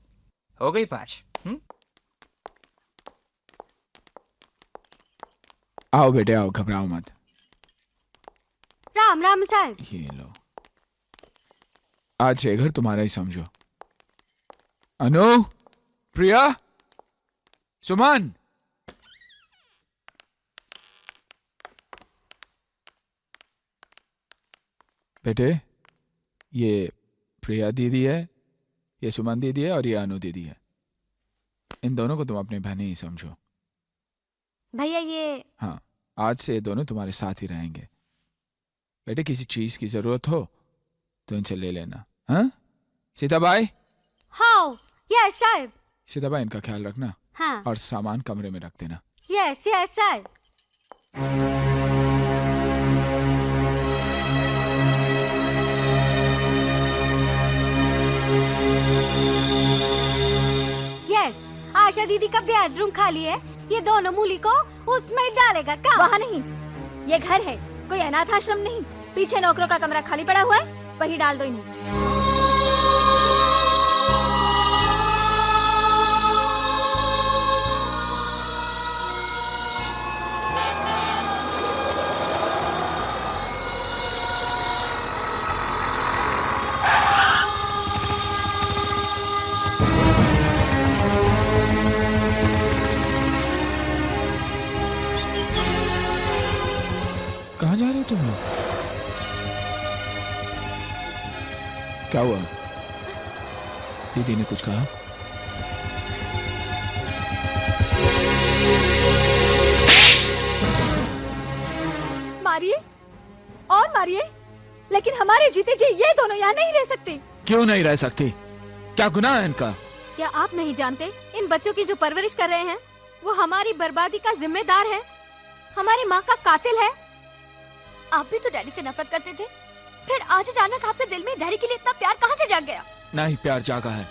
हो गई 5। आओ बेटे आओ, घबराओ मत। राम राम साहब। ये लो, आज ये घर तुम्हारा ही समझो। अनु, प्रिया, सुमन। बेटे, ये प्रिया दीदी है, ये सुमन दीदी है और ये अनु दीदी है। इन दोनों को तुम अपनी बहनें ही समझो। भैया ये। हाँ, आज से ये दोनों तुम्हारे साथ ही रहेंगे। बेटे, किसी चीज की जरूरत हो तो इनसे ले लेना। हाँ सीताबाई? हाँ यस साहब। सीताबाई, इनका ख्याल रखना। हाँ। और सामान कमरे में रख देना। यस यस साहब। आशा दीदी का बेडरूम खाली है, ये दोनों मूली को उसमें डालेगा क्या? वहाँ नहीं, ये घर है, कोई अनाथ आश्रम नहीं। पीछे नौकरों का कमरा खाली पड़ा हुआ है, वही डाल दो इन्हें। कहाँ जा रहे हो तुम लोग? क्या हुआ? दीदी ने कुछ कहा? मारिए और मारिए, लेकिन हमारे जीते जी ये दोनों यहाँ नहीं रह सकते। क्यों नहीं रह सकती? क्या गुनाह है इनका? क्या आप नहीं जानते, इन बच्चों की जो परवरिश कर रहे हैं वो हमारी बर्बादी का जिम्मेदार है, हमारी माँ का कातिल है। आप भी तो डैडी से नफरत करते थे, फिर आज अचानक आपके दिल में डैडी के लिए इतना प्यार कहाँ से जाग गया? ना ही प्यार जागा है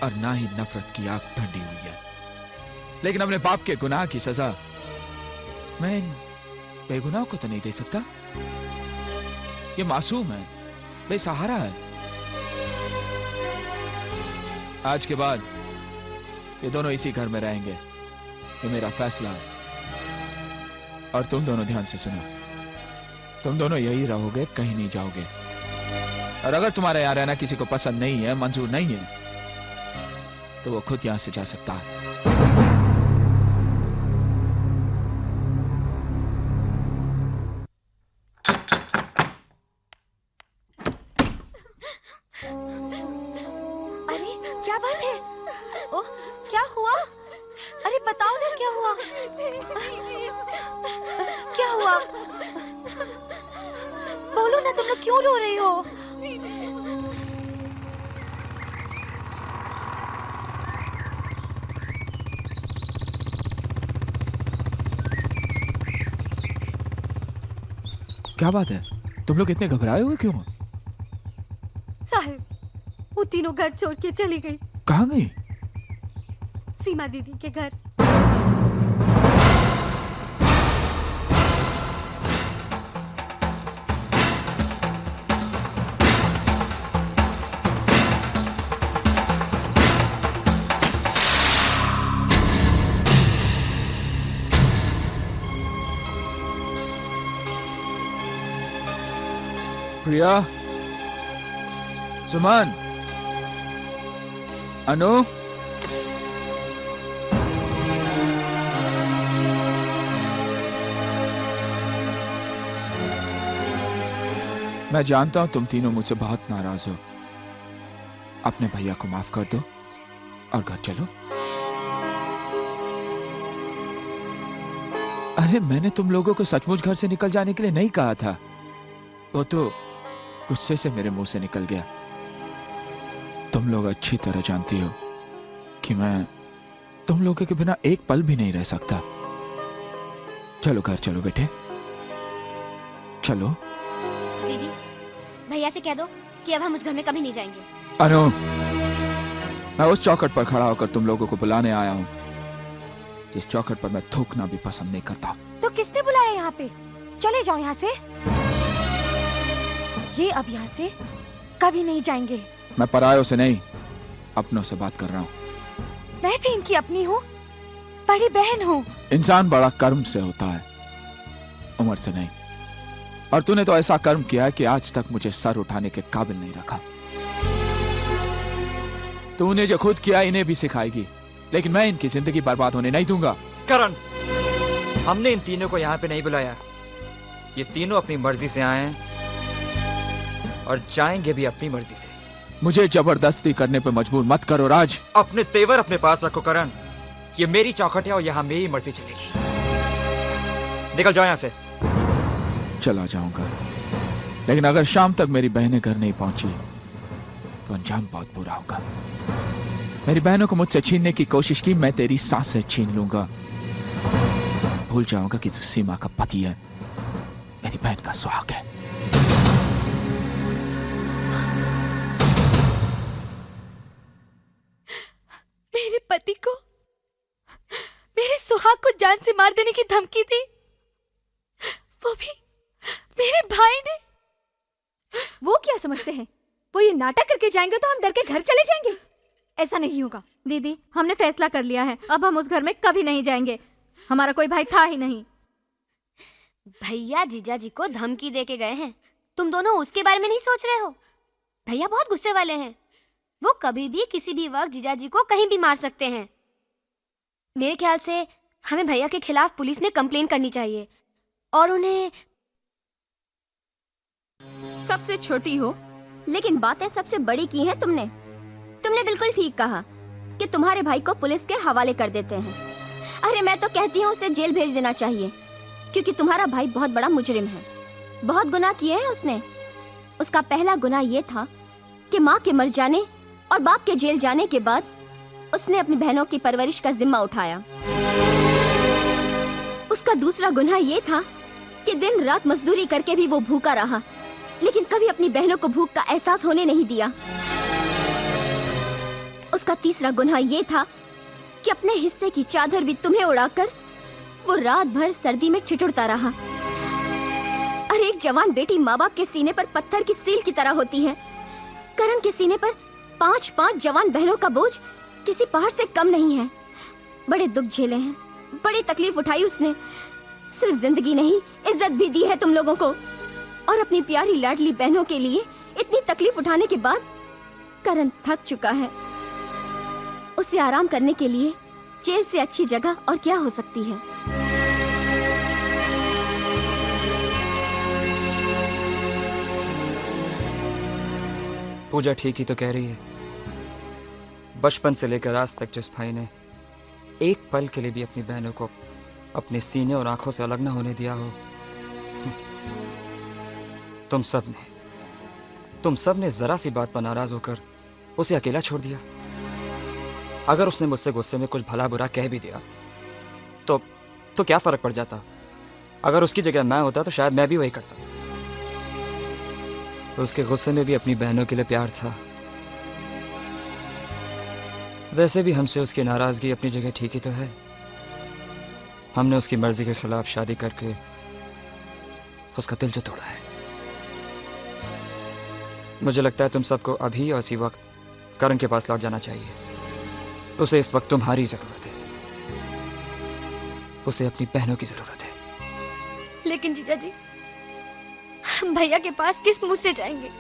और ना ही नफरत की आग ठंडी हुई है, लेकिन अपने बाप के गुनाह की सजा मैं इन बेगुनाह को तो नहीं दे सकता। ये मासूम है, बेसहारा है। आज के बाद ये दोनों इसी घर में रहेंगे, ये मेरा फैसला है। और तुम दोनों ध्यान से सुनो, तुम दोनों यही रहोगे, कहीं नहीं जाओगे। और अगर तुम्हारा यहां रहना किसी को पसंद नहीं है, मंजूर नहीं है, तो वो खुद यहां से जा सकता है। अरे क्या बात है? ओह, क्या हुआ? अरे बताओ ना क्या हुआ? क्या हुआ? बोलो ना, तुम लोग क्यों रो रही हो? क्या बात है? तुम लोग इतने घबराए हुए क्यों? साहिब, वो तीनों घर छोड़ के चली गई। कहाँ गई? सीमा दीदी के घर। प्रिया, सुमन, अनु, मैं जानता हूं तुम तीनों मुझसे बहुत नाराज हो। अपने भैया को माफ कर दो और घर चलो। अरे मैंने तुम लोगों को सचमुच घर से निकल जाने के लिए नहीं कहा था, वो तो गुस्से से मेरे मुंह से निकल गया। तुम लोग अच्छी तरह जानती हो कि मैं तुम लोगों के बिना एक पल भी नहीं रह सकता। चलो घर चलो बेटे, चलो। दीदी, भैया से कह दो कि अब हम उस घर में कभी नहीं जाएंगे। अनु, मैं उस चौखट पर खड़ा होकर तुम लोगों को बुलाने आया हूं, जिस चौखट पर मैं थूकना भी पसंद नहीं करता। तो किसने बुलाया यहाँ पे? चले जाओ यहाँ से। ये अब यहाँ से कभी नहीं जाएंगे। मैं परायों से नहीं, अपनों से बात कर रहा हूं। मैं भी इनकी अपनी हूँ, बड़ी बहन हूँ। इंसान बड़ा कर्म से होता है, उम्र से नहीं। और तूने तो ऐसा कर्म किया है कि आज तक मुझे सर उठाने के काबिल नहीं रखा। तूने जो खुद किया इन्हें भी सिखाएगी, लेकिन मैं इनकी जिंदगी बर्बाद होने नहीं दूंगा। करण, हमने इन तीनों को यहाँ पे नहीं बुलाया। ये तीनों अपनी मर्जी से आए हैं और जाएंगे भी अपनी मर्जी से। मुझे जबरदस्ती करने पे मजबूर मत करो राज। अपने तेवर अपने पास रखो करण। ये मेरी चौखट है और यहाँ मेरी मर्जी चलेगी। निकल जाओ यहाँ से। चला जाऊंगा, लेकिन अगर शाम तक मेरी बहनें घर नहीं पहुंची तो अंजाम बहुत बुरा होगा। मेरी बहनों को मुझसे छीनने की कोशिश की, मैं तेरी सांसें छीन लूंगा। भूल जाऊंगा कि तू सीमा का पति है, मेरी बहन का सुहाग है। मेरे पति पति को, मेरे सुहाग को जान से मार देने की धमकी दी, वो भी मेरे भाई ने। वो क्या समझते हैं? वो ये नाटक करके जाएंगे तो हम डर के घर चले जाएंगे? ऐसा नहीं होगा। दीदी, हमने फैसला कर लिया है, अब हम उस घर में कभी नहीं जाएंगे। हमारा कोई भाई था ही नहीं। भैया जीजा जी को धमकी दे के गए हैं, तुम दोनों उसके बारे में नहीं सोच रहे हो? भैया बहुत गुस्से वाले हैं, वो कभी भी किसी भी वक्त जीजा जी को कहीं भी मार सकते हैं। मेरे ख्याल से हमें भैया के खिलाफ पुलिस में कंप्लेन करनी चाहिए और उन्हें। सबसे छोटी हो लेकिन बातें सबसे बड़ी की हैं तुमने। तुमने बिल्कुल ठीक कहा कि तुम्हारे भाई को पुलिस के हवाले कर देते हैं। अरे मैं तो कहती हूँ उसे जेल भेज देना चाहिए, क्योंकि तुम्हारा भाई बहुत बड़ा मुजरिम है, बहुत गुनाह किए हैं उसने। उसका पहला गुनाह यह था कि माँ के मर जाने और बाप के जेल जाने के बाद उसने अपनी बहनों की परवरिश का जिम्मा उठाया। उसका दूसरा गुनाह यह था कि दिन रात मजदूरी करके भी वो भूखा रहा, लेकिन कभी अपनी बहनों को भूख का एहसास होने नहीं दिया। उसका तीसरा गुनाह यह था कि अपने हिस्से की चादर भी तुम्हें उड़ाकर वो रात भर सर्दी में ठिठुरता रहा। अरे एक जवान बेटी माँ बाप के सीने पर पत्थर की स्टील की तरह होती है। करण के सीने पर 5-5 जवान बहनों का बोझ किसी पहाड़ से कम नहीं है। बड़े दुख झेले हैं, बड़ी तकलीफ उठाई उसने। सिर्फ जिंदगी नहीं, इज्जत भी दी है तुम लोगों को। और अपनी प्यारी लाडली बहनों के लिए इतनी तकलीफ उठाने के बाद करण थक चुका है। उसे आराम करने के लिए जेल से अच्छी जगह और क्या हो सकती है। पूजा ठीक ही तो कह रही है। बचपन से लेकर आज तक जिस भाई ने एक पल के लिए भी अपनी बहनों को अपने सीने और आंखों से अलग न होने दिया हो, तुम सब ने जरा सी बात पर नाराज होकर उसे अकेला छोड़ दिया। अगर उसने मुझसे गुस्से में कुछ भला बुरा कह भी दिया तो क्या फर्क पड़ जाता? अगर उसकी जगह मैं होता तो शायद मैं भी वही करता। उसके गुस्से में भी अपनी बहनों के लिए प्यार था। वैसे भी हमसे उसकी नाराजगी अपनी जगह ठीक ही तो है। हमने उसकी मर्जी के खिलाफ शादी करके उसका दिल जो तोड़ा है। मुझे लगता है तुम सबको अभी और इसी वक्त करण के पास लौट जाना चाहिए। उसे इस वक्त तुम्हारी जरूरत है, उसे अपनी बहनों की जरूरत है। लेकिन जीजा जी, हम भैया के पास किस मुंह से जाएंगे?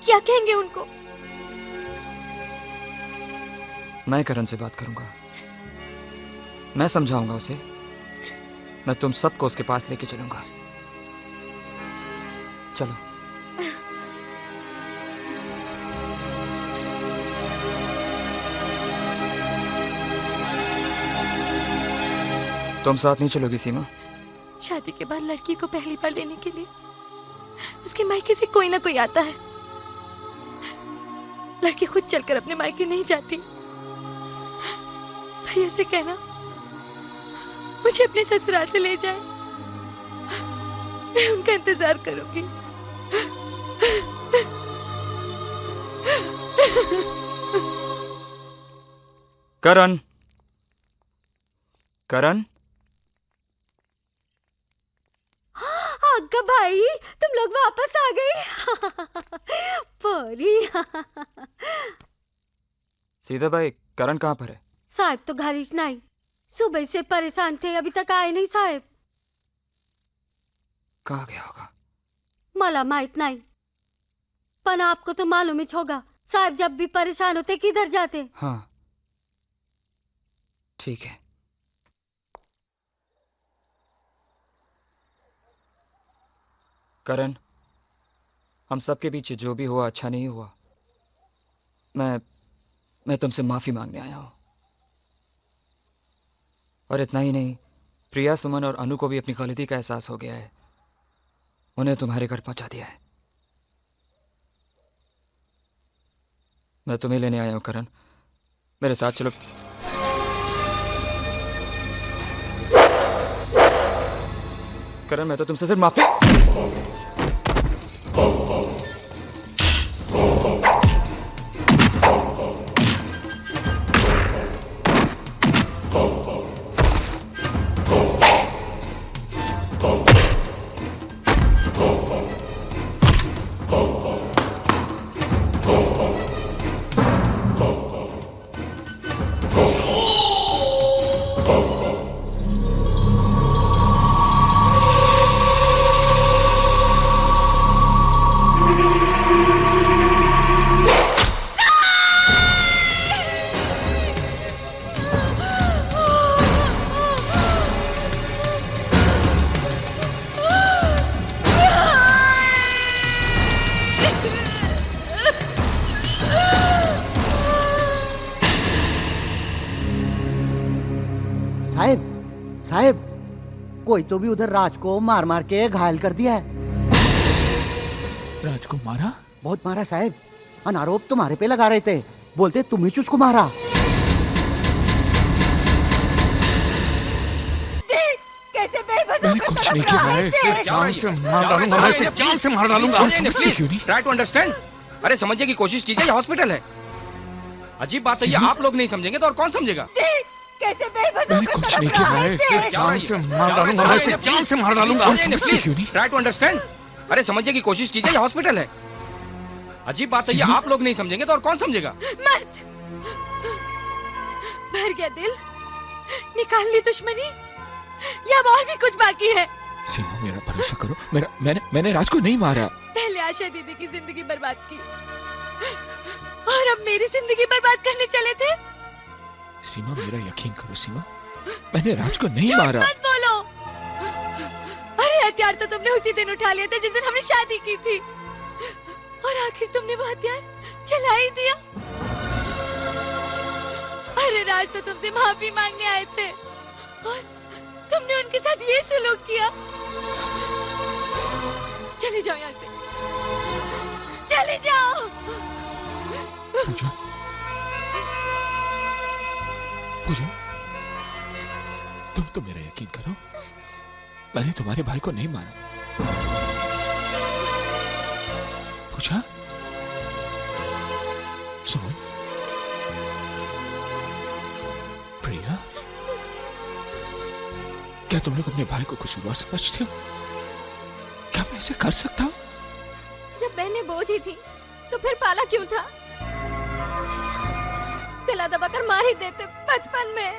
क्या कहेंगे उनको? मैं करण से बात करूंगा, मैं समझाऊंगा उसे। मैं तुम सबको उसके पास लेके चलूंगा। चलो। तुम साथ नहीं चलोगी सीमा? शादी के बाद लड़की को पहली बार लेने के लिए उसके मायके से कोई ना कोई आता है। लड़की खुद चलकर अपने मायके नहीं जाती। भैया से कहना मुझे अपने ससुराल से ले जाए, मैं उनका इंतजार करूंगी। करण, करण, अग्गा भाई, तुम लोग वापस आ गए। परी। सीधा भाई, करण कहाँ पर है? साहब तो घर ही नहीं, सुबह से परेशान थे, अभी तक आए नहीं साहब। कहाँ गया होगा? मला माहित नहीं, पर आपको तो मालूम ही होगा साहब जब भी परेशान होते किधर जाते। हाँ ठीक है। करण, हम सबके पीछे जो भी हुआ अच्छा नहीं हुआ। मैं तुमसे माफी मांगने आया हूं। और इतना ही नहीं, प्रिया, सुमन और अनु को भी अपनी गलती का एहसास हो गया है। उन्हें तुम्हारे घर पहुंचा दिया है। मैं तुम्हें लेने आया हूं करण, मेरे साथ चलो। करण, मैं तो तुमसे सिर्फ माफी। साहब कोई तो भी उधर राज को मार मार के घायल कर दिया है। राज को मारा? बहुत मारा साहब। अनारोप तुम्हारे पे लगा रहे थे, बोलते तुम ही उसको मारा। कैसे बेबस मैंने कुछ नहीं किया है। जान से मार डालूंगा, मैं इसे जान से मार डालूंगा। Try to understand. अरे समझने की कोशिश कीजिए, ये हॉस्पिटल है। अजीब बात है, ये आप लोग नहीं समझेंगे तो और कौन समझेगा? कैसे बेबस मैंने कुछ नहीं किया है। जान से मार डालूंगा, मैं इसे जान से मार डालूंगा। Try to understand. अरे समझने की कोशिश कीजिए, ये हॉस्पिटल है। अजीब बात है, ये आप लोग नहीं समझेंगे तो और कौन समझेगा? भर गया दिल, निकाल ली दुश्मनी, या और भी कुछ बाकी है? सीमा मेरा भरोसा करो, मैंने राज को नहीं मारा। पहले आशा दीदी की जिंदगी बर्बाद की और अब मेरी जिंदगी बर्बाद करने चले थे। सीमा मेरा यकीन करो सीमा, मैंने राज को नहीं मारा। मत बोलो। अरे हथियार तो तुमने उसी दिन उठा लिया था जिस दिन हमने शादी की थी, और आखिर तुमने वो हथियार चला ही दिया। अरे राज तो तुमसे माफी मांगने आए थे और तुमने उनके साथ ये सलूक किया। चले जाओ यहाँ से, चले जाओ। पूजा, तुम तो मेरा यकीन करो, मैंने तुम्हारे भाई को नहीं मारा। पूजा, सुन, प्रिया, क्या तुम लोग अपने भाई को कसूरवार समझते हो? क्या मैं ऐसे कर सकता हूँ? जब बहनें बोझ ही थी तो फिर पाला क्यों था? दिला दबाकर मार ही देते बचपन में।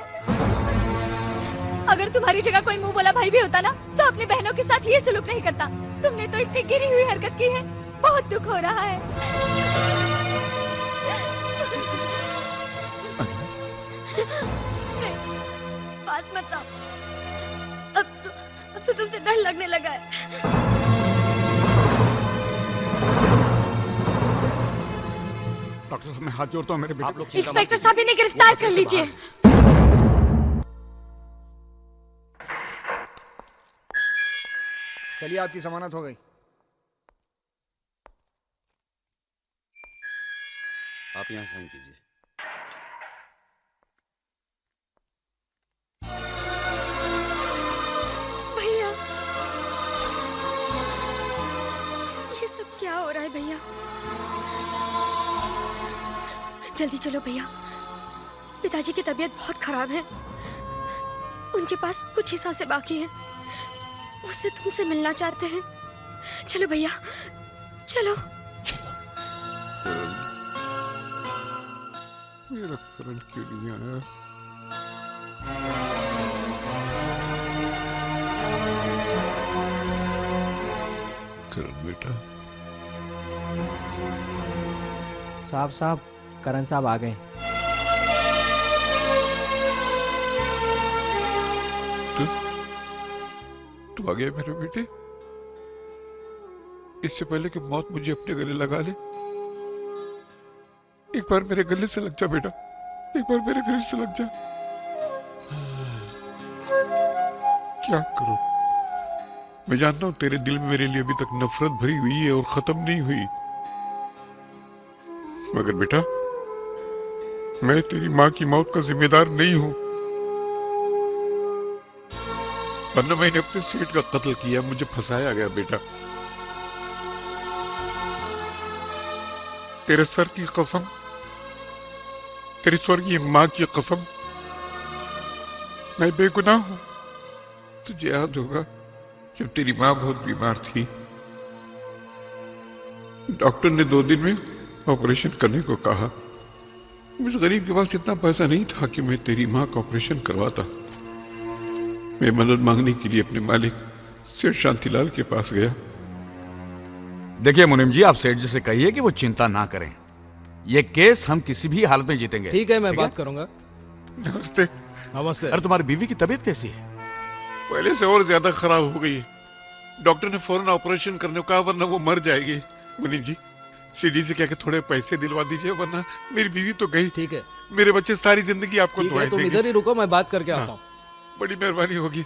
अगर तुम्हारी जगह कोई मुंह बोला भाई भी होता ना, तो अपनी बहनों के साथ ये सलूक नहीं करता। तुमने तो इतनी गिरी हुई हरकत की है, बहुत दुख हो रहा है। नहीं, पास मत आओ। अब तो तुमसे डर लगने लगा है। डॉक्टर साहब मैं हाथ जोड़ता हूँ, मेरे बेटे। इंस्पेक्टर साहब इन्हें गिरफ्तार कर लीजिए। चलिए आपकी जमानत हो गई। आप यहाँ साइन कीजिए। भैया, ये सब क्या हो रहा है भैया? जल्दी चलो भैया, पिताजी की तबीयत बहुत खराब है। उनके पास कुछ ही सांसें बाकी हैं। उससे तुमसे मिलना चाहते हैं। चलो भैया, चलो। मेरा करण क्यों नहीं आया? करण बेटा। साहब करण साहब आ गए। तू आ गया मेरे बेटे? इससे पहले कि मौत मुझे अपने गले लगा ले, एक बार मेरे गले से लग जा बेटा, एक बार मेरे गले से लग जा। क्या करूं? मैं जानता हूं तेरे दिल में मेरे लिए अभी तक नफरत भरी हुई है और खत्म नहीं हुई, मगर बेटा मैं तेरी मां की मौत का जिम्मेदार नहीं हूं। वरना मैंने अपने सेठ का कत्ल किया, मुझे फंसाया गया बेटा। तेरे सर की कसम, तेरी स्वर्गीय मां की कसम, मैं बेगुनाह हूं। तुझे याद होगा जब तेरी मां बहुत बीमार थी, डॉक्टर ने 2 दिन में ऑपरेशन करने को कहा। मुझ गरीब के पास इतना पैसा नहीं था कि मैं तेरी मां का ऑपरेशन करवाता। मैं मदद मांगने के लिए अपने मालिक सेठ शांतिलाल के पास गया। देखिए मुनीम जी, आप सेठ जी से कहिए कि वो चिंता ना करें। ये केस हम किसी भी हालत में जीतेंगे। ठीक है, मैं बात करूंगा। नमस्ते। नमस्ते। अरे तुम्हारी बीवी की तबीयत कैसी है? पहले से और ज्यादा खराब हो गई है। डॉक्टर ने फौरन ऑपरेशन करने को कहा, वरना वो मर जाएगी। मुनीम जी, सीडी से क्या थोड़े पैसे दिलवा दीजिए, वरना मेरी बीवी तो गई। ठीक है, मेरे बच्चे सारी जिंदगी आपको दुआएं देंगे। तुम इधर ही रुको, मैं बात करके आता हूँ। बड़ी मेहरबानी होगी।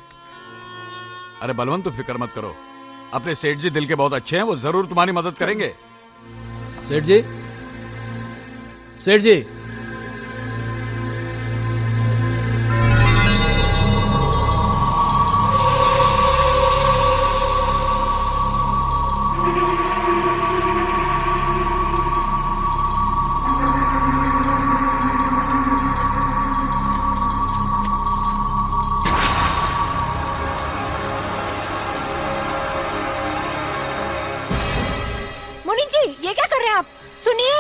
अरे बलवंत, तू फिक्र मत करो, अपने सेठ जी दिल के बहुत अच्छे हैं, वो जरूर तुम्हारी मदद करेंगे। सेठ जी, सेठ जी, ये क्या कर रहे हैं आप? सुनिए।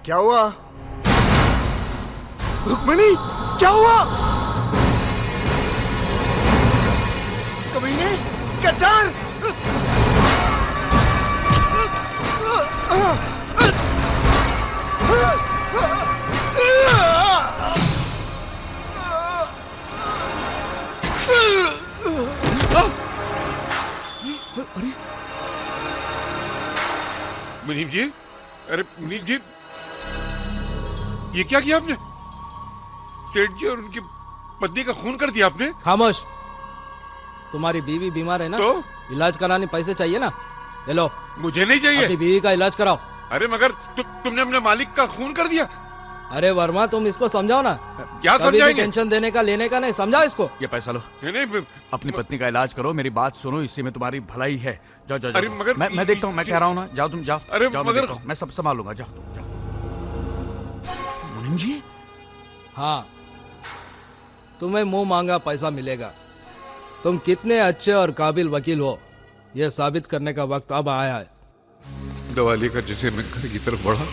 क्या हुआ? रुक्मिणी, क्या हुआ? कमीने, गद्दार! मुनीम जी, अरे मुनीम जी, ये क्या किया आपने? सेठ जी और उनकी पत्नी का खून कर दिया आपने? खामोश। तुम्हारी बीवी बीमार है ना, तो इलाज कराने पैसे चाहिए ना, ले लो। मुझे नहीं चाहिए। अपनी बीवी का इलाज कराओ। अरे मगर तुमने अपने मालिक का खून कर दिया। अरे वर्मा, तुम इसको समझाओ ना। क्या समझाएंगे? टेंशन देने का लेने का नहीं, समझाओ इसको। ये पैसा लो। नहीं, अपनी पत्नी का इलाज करो, मेरी बात सुनो, इसी में तुम्हारी भलाई है। जाओ जाओ, अरे जाओ। मगर मैं देखता हूँ, मैं कह रहा हूँ ना, जाओ तुम जाओ। अरे जाओ, मगर मैं सब संभालूंगा, जाओ जाओ। मुनीम जी, हाँ, तुम्हें मुंह मांगा पैसा मिलेगा। तुम कितने अच्छे और काबिल वकील हो, यह साबित करने का वक्त अब आया है। दवा लेकर जैसे मैं घर की तरफ बढ़ा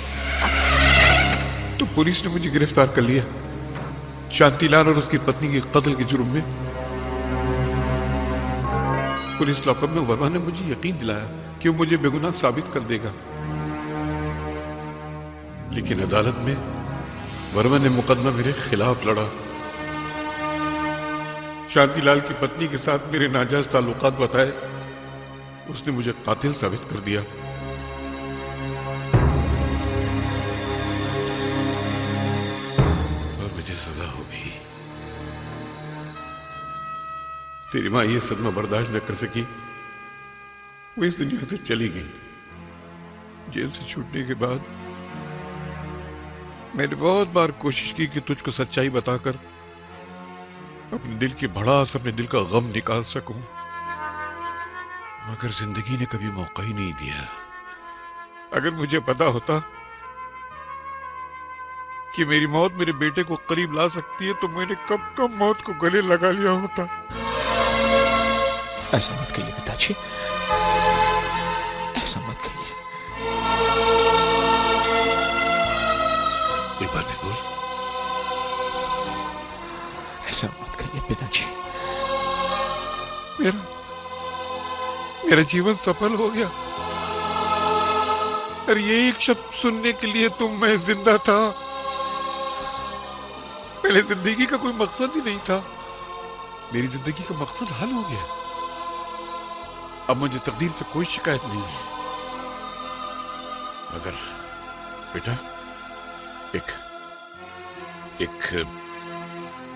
तो पुलिस ने मुझे गिरफ्तार कर लिया, शांतिलाल और उसकी पत्नी के कत्ल के जुर्म में। पुलिस लॉकअप में वर्मा ने मुझे यकीन दिलाया कि वो मुझे बेगुनाह साबित कर देगा, लेकिन अदालत में वर्मा ने मुकदमा मेरे खिलाफ लड़ा। शांतिलाल की पत्नी के साथ मेरे नाजायज ताल्लुकात बताए, उसने मुझे कातिल साबित कर दिया। और मुझे सजा हो गई। तेरी मां ये सदमा बर्दाश्त न कर सकी, वो इस दुनिया से चली गई। जेल से छूटने के बाद मैंने बहुत बार कोशिश की कि तुझको सच्चाई बताकर अपने दिल की भड़ास, अपने दिल का गम निकाल सकूं, मगर जिंदगी ने कभी मौका ही नहीं दिया। अगर मुझे पता होता कि मेरी मौत मेरे बेटे को करीब ला सकती है तो मैंने कब कब मौत को गले लगा लिया होता। ऐसा मत कहिए पिताजी, ऐसा मत कहिए। एक बार भी बोल। ऐसा मत कहिए पिताजी। मेरा जीवन सफल हो गया। और ये एक शब्द सुनने के लिए तो मैं जिंदा था। पहले जिंदगी का कोई मकसद ही नहीं था, मेरी जिंदगी का मकसद हल हो गया। अब मुझे तकदीर से कोई शिकायत नहीं है। मगर बेटा, एक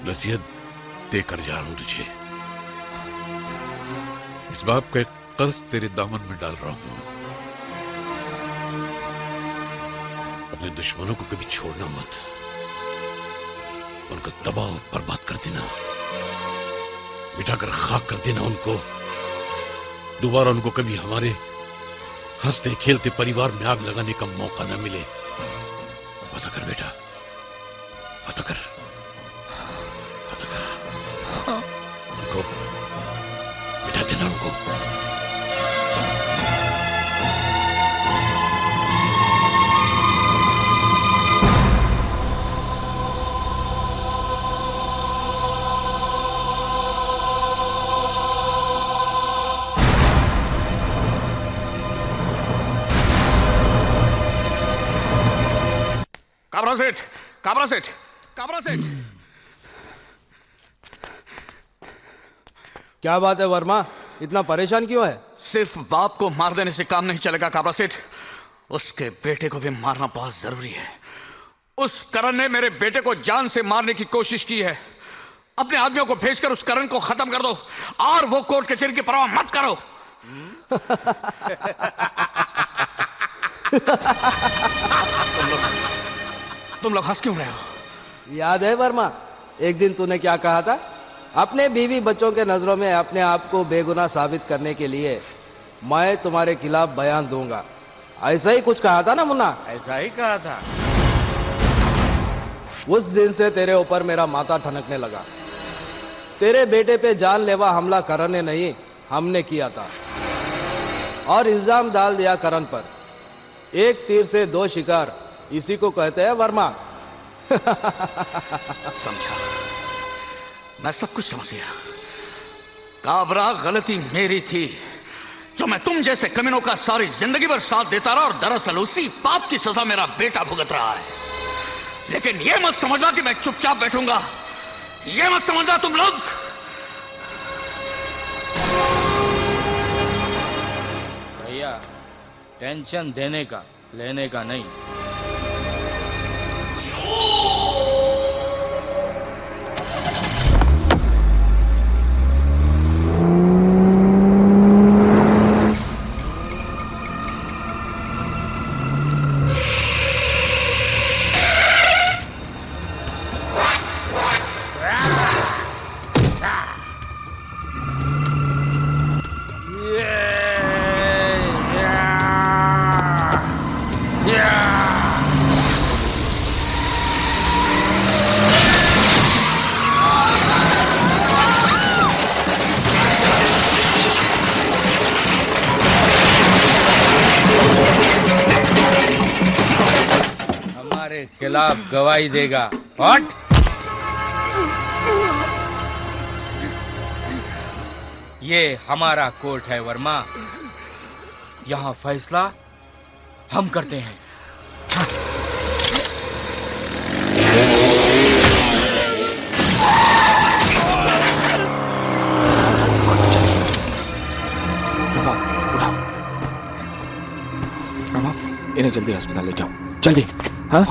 नसीहत देकर जा रहा हूं तुझे। इस बाप का एक कर्ज तेरे दामन में डाल रहा हूं। अपने दुश्मनों को कभी छोड़ना मत, उनको तबाह और बर्बाद कर देना, मिटाकर खाक कर देना उनको। दोबारा उनको कभी हमारे हंसते खेलते परिवार में आग लगाने का मौका न मिले। पता कर बेटा, पता कर, पता कर। उनको मिटा देना उनको। काबरा सेठ, काबरा सेठ, काबरा सेठ। क्या बात है वर्मा, इतना परेशान क्यों है? सिर्फ बाप को मार देने से काम नहीं चलेगा काबरा सेठ, उसके बेटे को भी मारना बहुत जरूरी है। उस करण ने मेरे बेटे को जान से मारने की कोशिश की है। अपने आदमियों को भेजकर उस करण को खत्म कर दो और वो कोर्ट कचहरी की परवाह मत करो। तुम लोग हंस क्यों रहे हो? याद है वर्मा, एक दिन तूने क्या कहा था? अपने बीवी बच्चों के नजरों में अपने आप को बेगुनाह साबित करने के लिए मैं तुम्हारे खिलाफ बयान दूंगा, ऐसा ही कुछ कहा था ना मुन्ना? ऐसा ही कहा था। उस दिन से तेरे ऊपर मेरा माथा ठनकने लगा। तेरे बेटे पे जानलेवा हमला करण ने नहीं, हमने किया था और इल्जाम डाल दिया करण पर। एक तीर से दो शिकार, इसी को कहते हैं वर्मा। समझा, मैं सब कुछ समझ गया। काबरा, गलती मेरी थी जो मैं तुम जैसे कमीनों का सारी जिंदगी भर साथ देता रहा और दरअसल उसी पाप की सजा मेरा बेटा भुगत रहा है। लेकिन यह मत समझना कि मैं चुपचाप बैठूंगा, यह मत समझना तुम लोग। भैया, टेंशन देने का, लेने का नहीं। खिलाफ गवाही देगा। हट! ये हमारा कोर्ट है वर्मा, यहां फैसला हम करते हैं। इन्हें जल्दी अस्पताल ले जाओ, जल्दी। हाँ?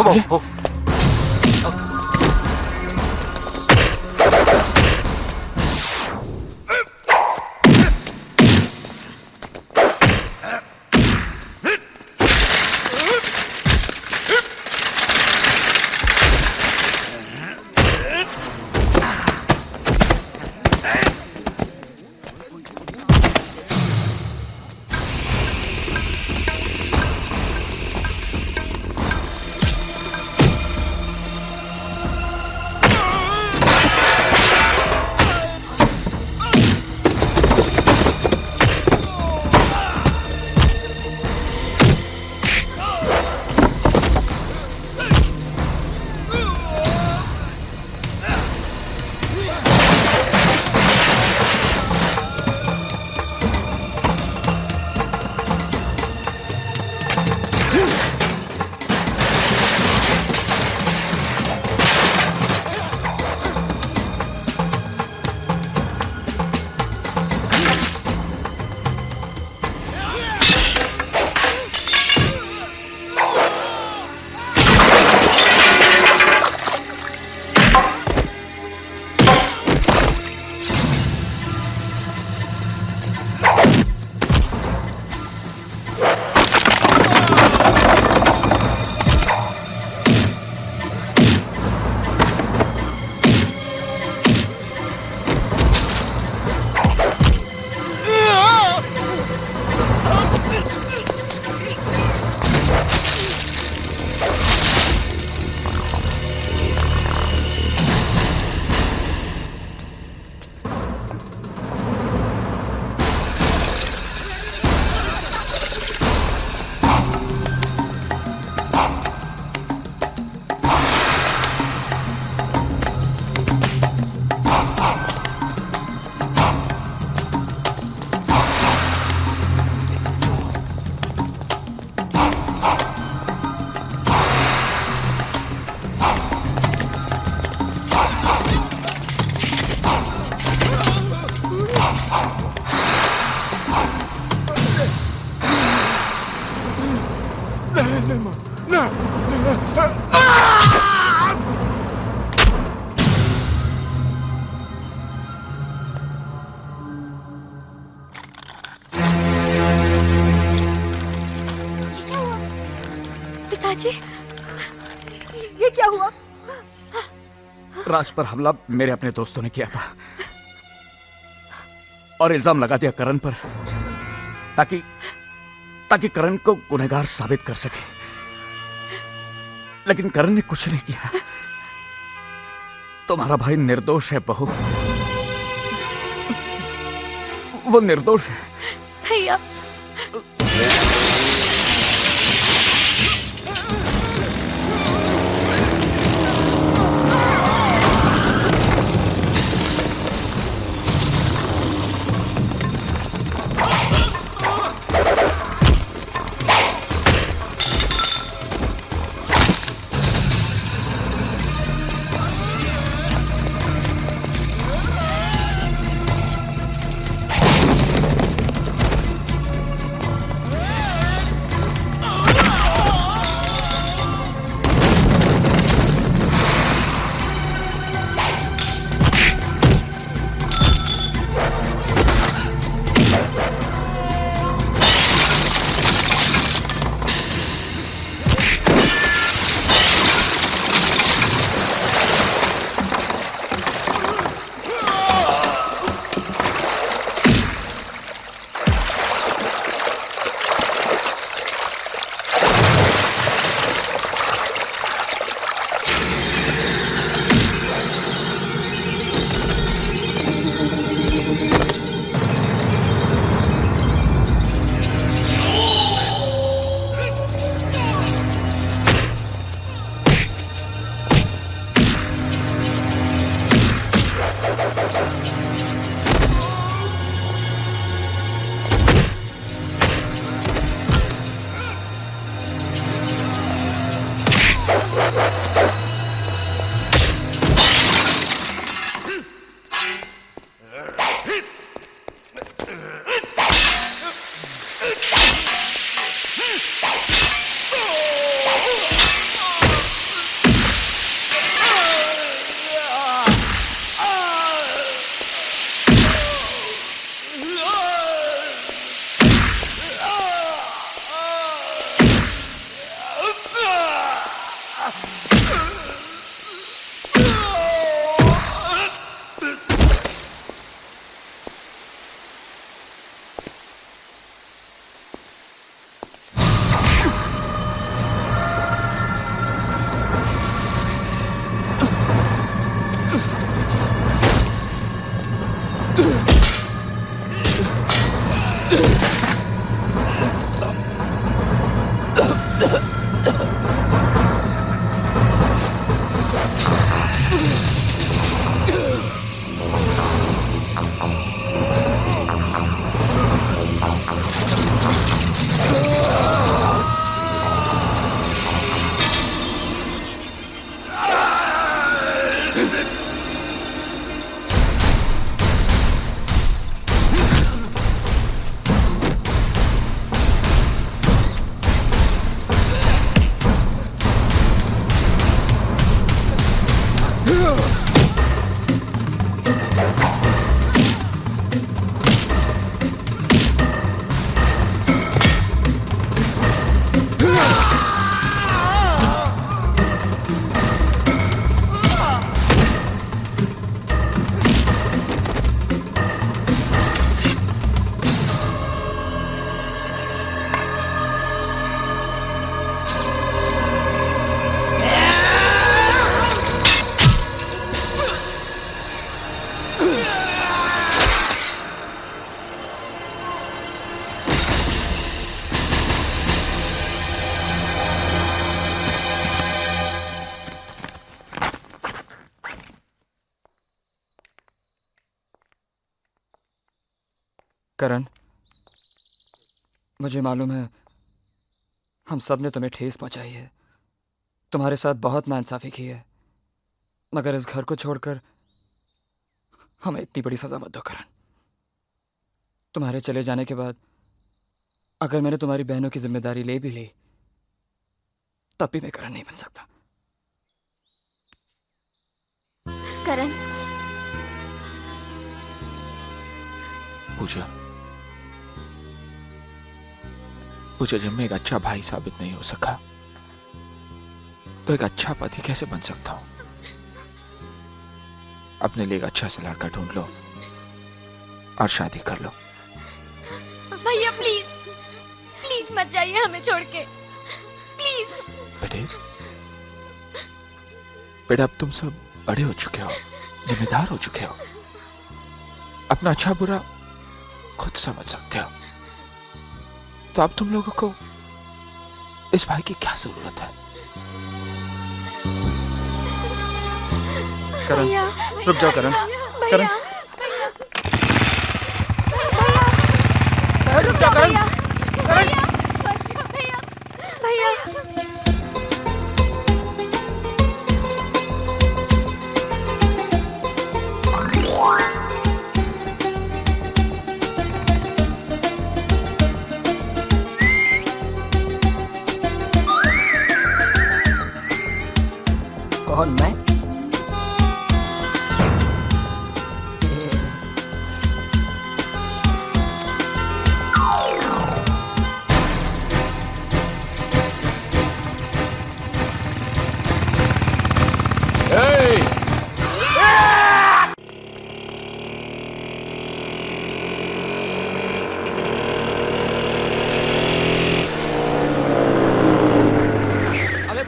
राज पर हमला मेरे अपने दोस्तों ने किया था और इल्जाम लगा दिया करण पर, ताकि करण को गुनहगार साबित कर सके। लेकिन करण ने कुछ नहीं किया। तुम्हारा भाई निर्दोष है बहू, वो निर्दोष है। भैया करण, मुझे मालूम है हम सब ने तुम्हें ठेस पहुंचाई है, तुम्हारे साथ बहुत नाइंसाफी की है, मगर इस घर को छोड़कर हमें इतनी बड़ी सजा मत दो करण। तुम्हारे चले जाने के बाद अगर मैंने तुम्हारी बहनों की जिम्मेदारी ले भी ली तब भी मैं करण नहीं बन सकता। करण, पूजा, जब मैं एक अच्छा भाई साबित नहीं हो सका तो एक अच्छा पति कैसे बन सकता हूं? अपने लिए एक अच्छा सा लड़का ढूंढ लो और शादी कर लो। भैया प्लीज प्लीज मत जाइए हमें छोड़ के, प्लीज। बेटा अब तुम सब बड़े हो चुके हो, जिम्मेदार हो चुके हो, अपना अच्छा बुरा खुद समझ सकते हो। तो अब तुम लोगों को इस भाई की क्या जरूरत है? करण, रुक जाओ करण। करण, रुक जाओ भैया। भैया भैया कौन मैं?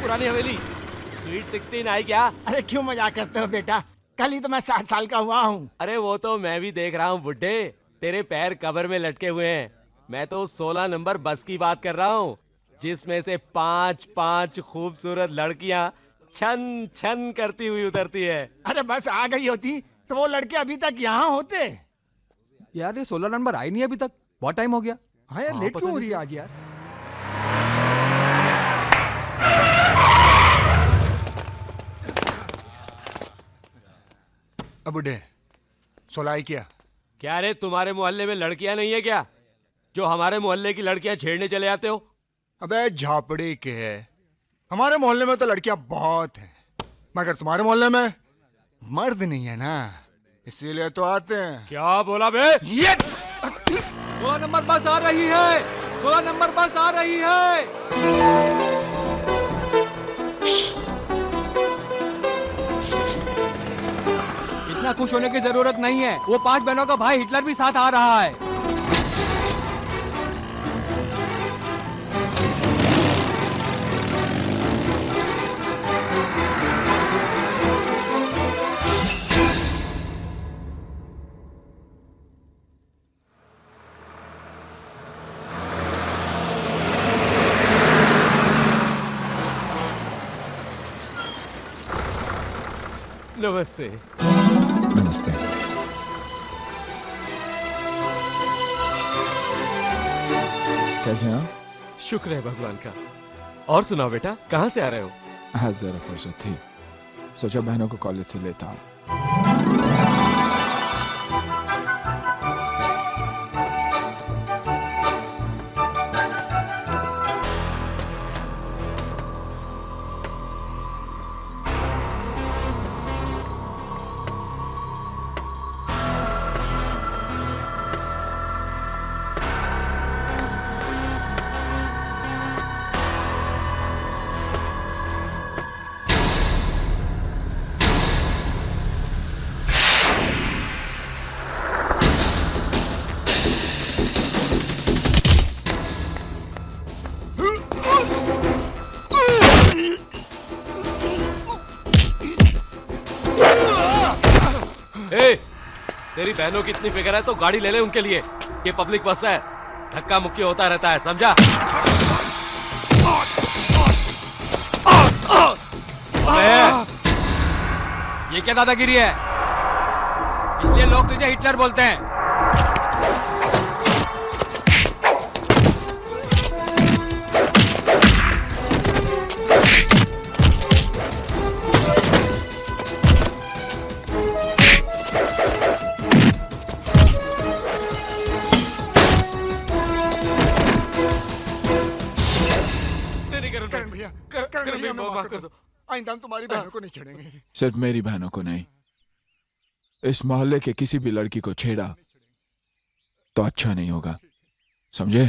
पुरानी हवेली स्वीट 16 आई क्या? अरे क्यों मजाक करते हो बेटा, कल ही तो मैं 60 साल का हुआ हूँ। अरे वो तो मैं भी देख रहा हूँ बुड्ढे, तेरे पैर कब्र में लटके हुए हैं। मैं तो 16 नंबर बस की बात कर रहा हूँ, जिसमें से 5 खूबसूरत लड़कियाँ छन छन करती हुई उतरती है। अरे बस आ गई होती तो वो लड़के अभी तक यहाँ होते। यार ये 16 नंबर आई नहीं अभी तक, बहुत टाइम हो गया। हाँ यार, लेट क्यों हो रही है आज यार? अब बुढ़े 16 क्या रे, तुम्हारे मोहल्ले में लड़कियां नहीं है क्या, जो हमारे मोहल्ले की लड़कियां छेड़ने चले जाते हो? अबे झापड़ी के है, हमारे मोहल्ले में तो लड़कियां बहुत हैं, मगर तुम्हारे मोहल्ले में मर्द नहीं है ना, इसीलिए तो आते हैं। क्या बोला बे? ये 16 नंबर बस आ रही है, 16 नंबर बस आ रही है। इतना खुश होने की जरूरत नहीं है, वो 5 बहनों का भाई हिटलर भी साथ आ रहा है। नमस्ते। नमस्ते। कैसे हैं आप? शुक्र है भगवान का। और सुनाओ बेटा, कहाँ से आ रहे हो? आज जरा फुर्सत थी, सोचा बहनों को कॉलेज से लेता हूँ। तेरी बहनों की इतनी फिक्र है तो गाड़ी ले ले उनके लिए, ये पब्लिक बस है, धक्का मुक्की होता रहता है, समझा? ये क्या दादागिरी है? इसलिए लोग तुझे हिटलर बोलते हैं। आइंदा हम तुम्हारी बहनों को नहीं छेड़ेंगे। सिर्फ मेरी बहनों को नहीं, इस मोहल्ले के किसी भी लड़की को छेड़ा तो अच्छा नहीं होगा, समझे?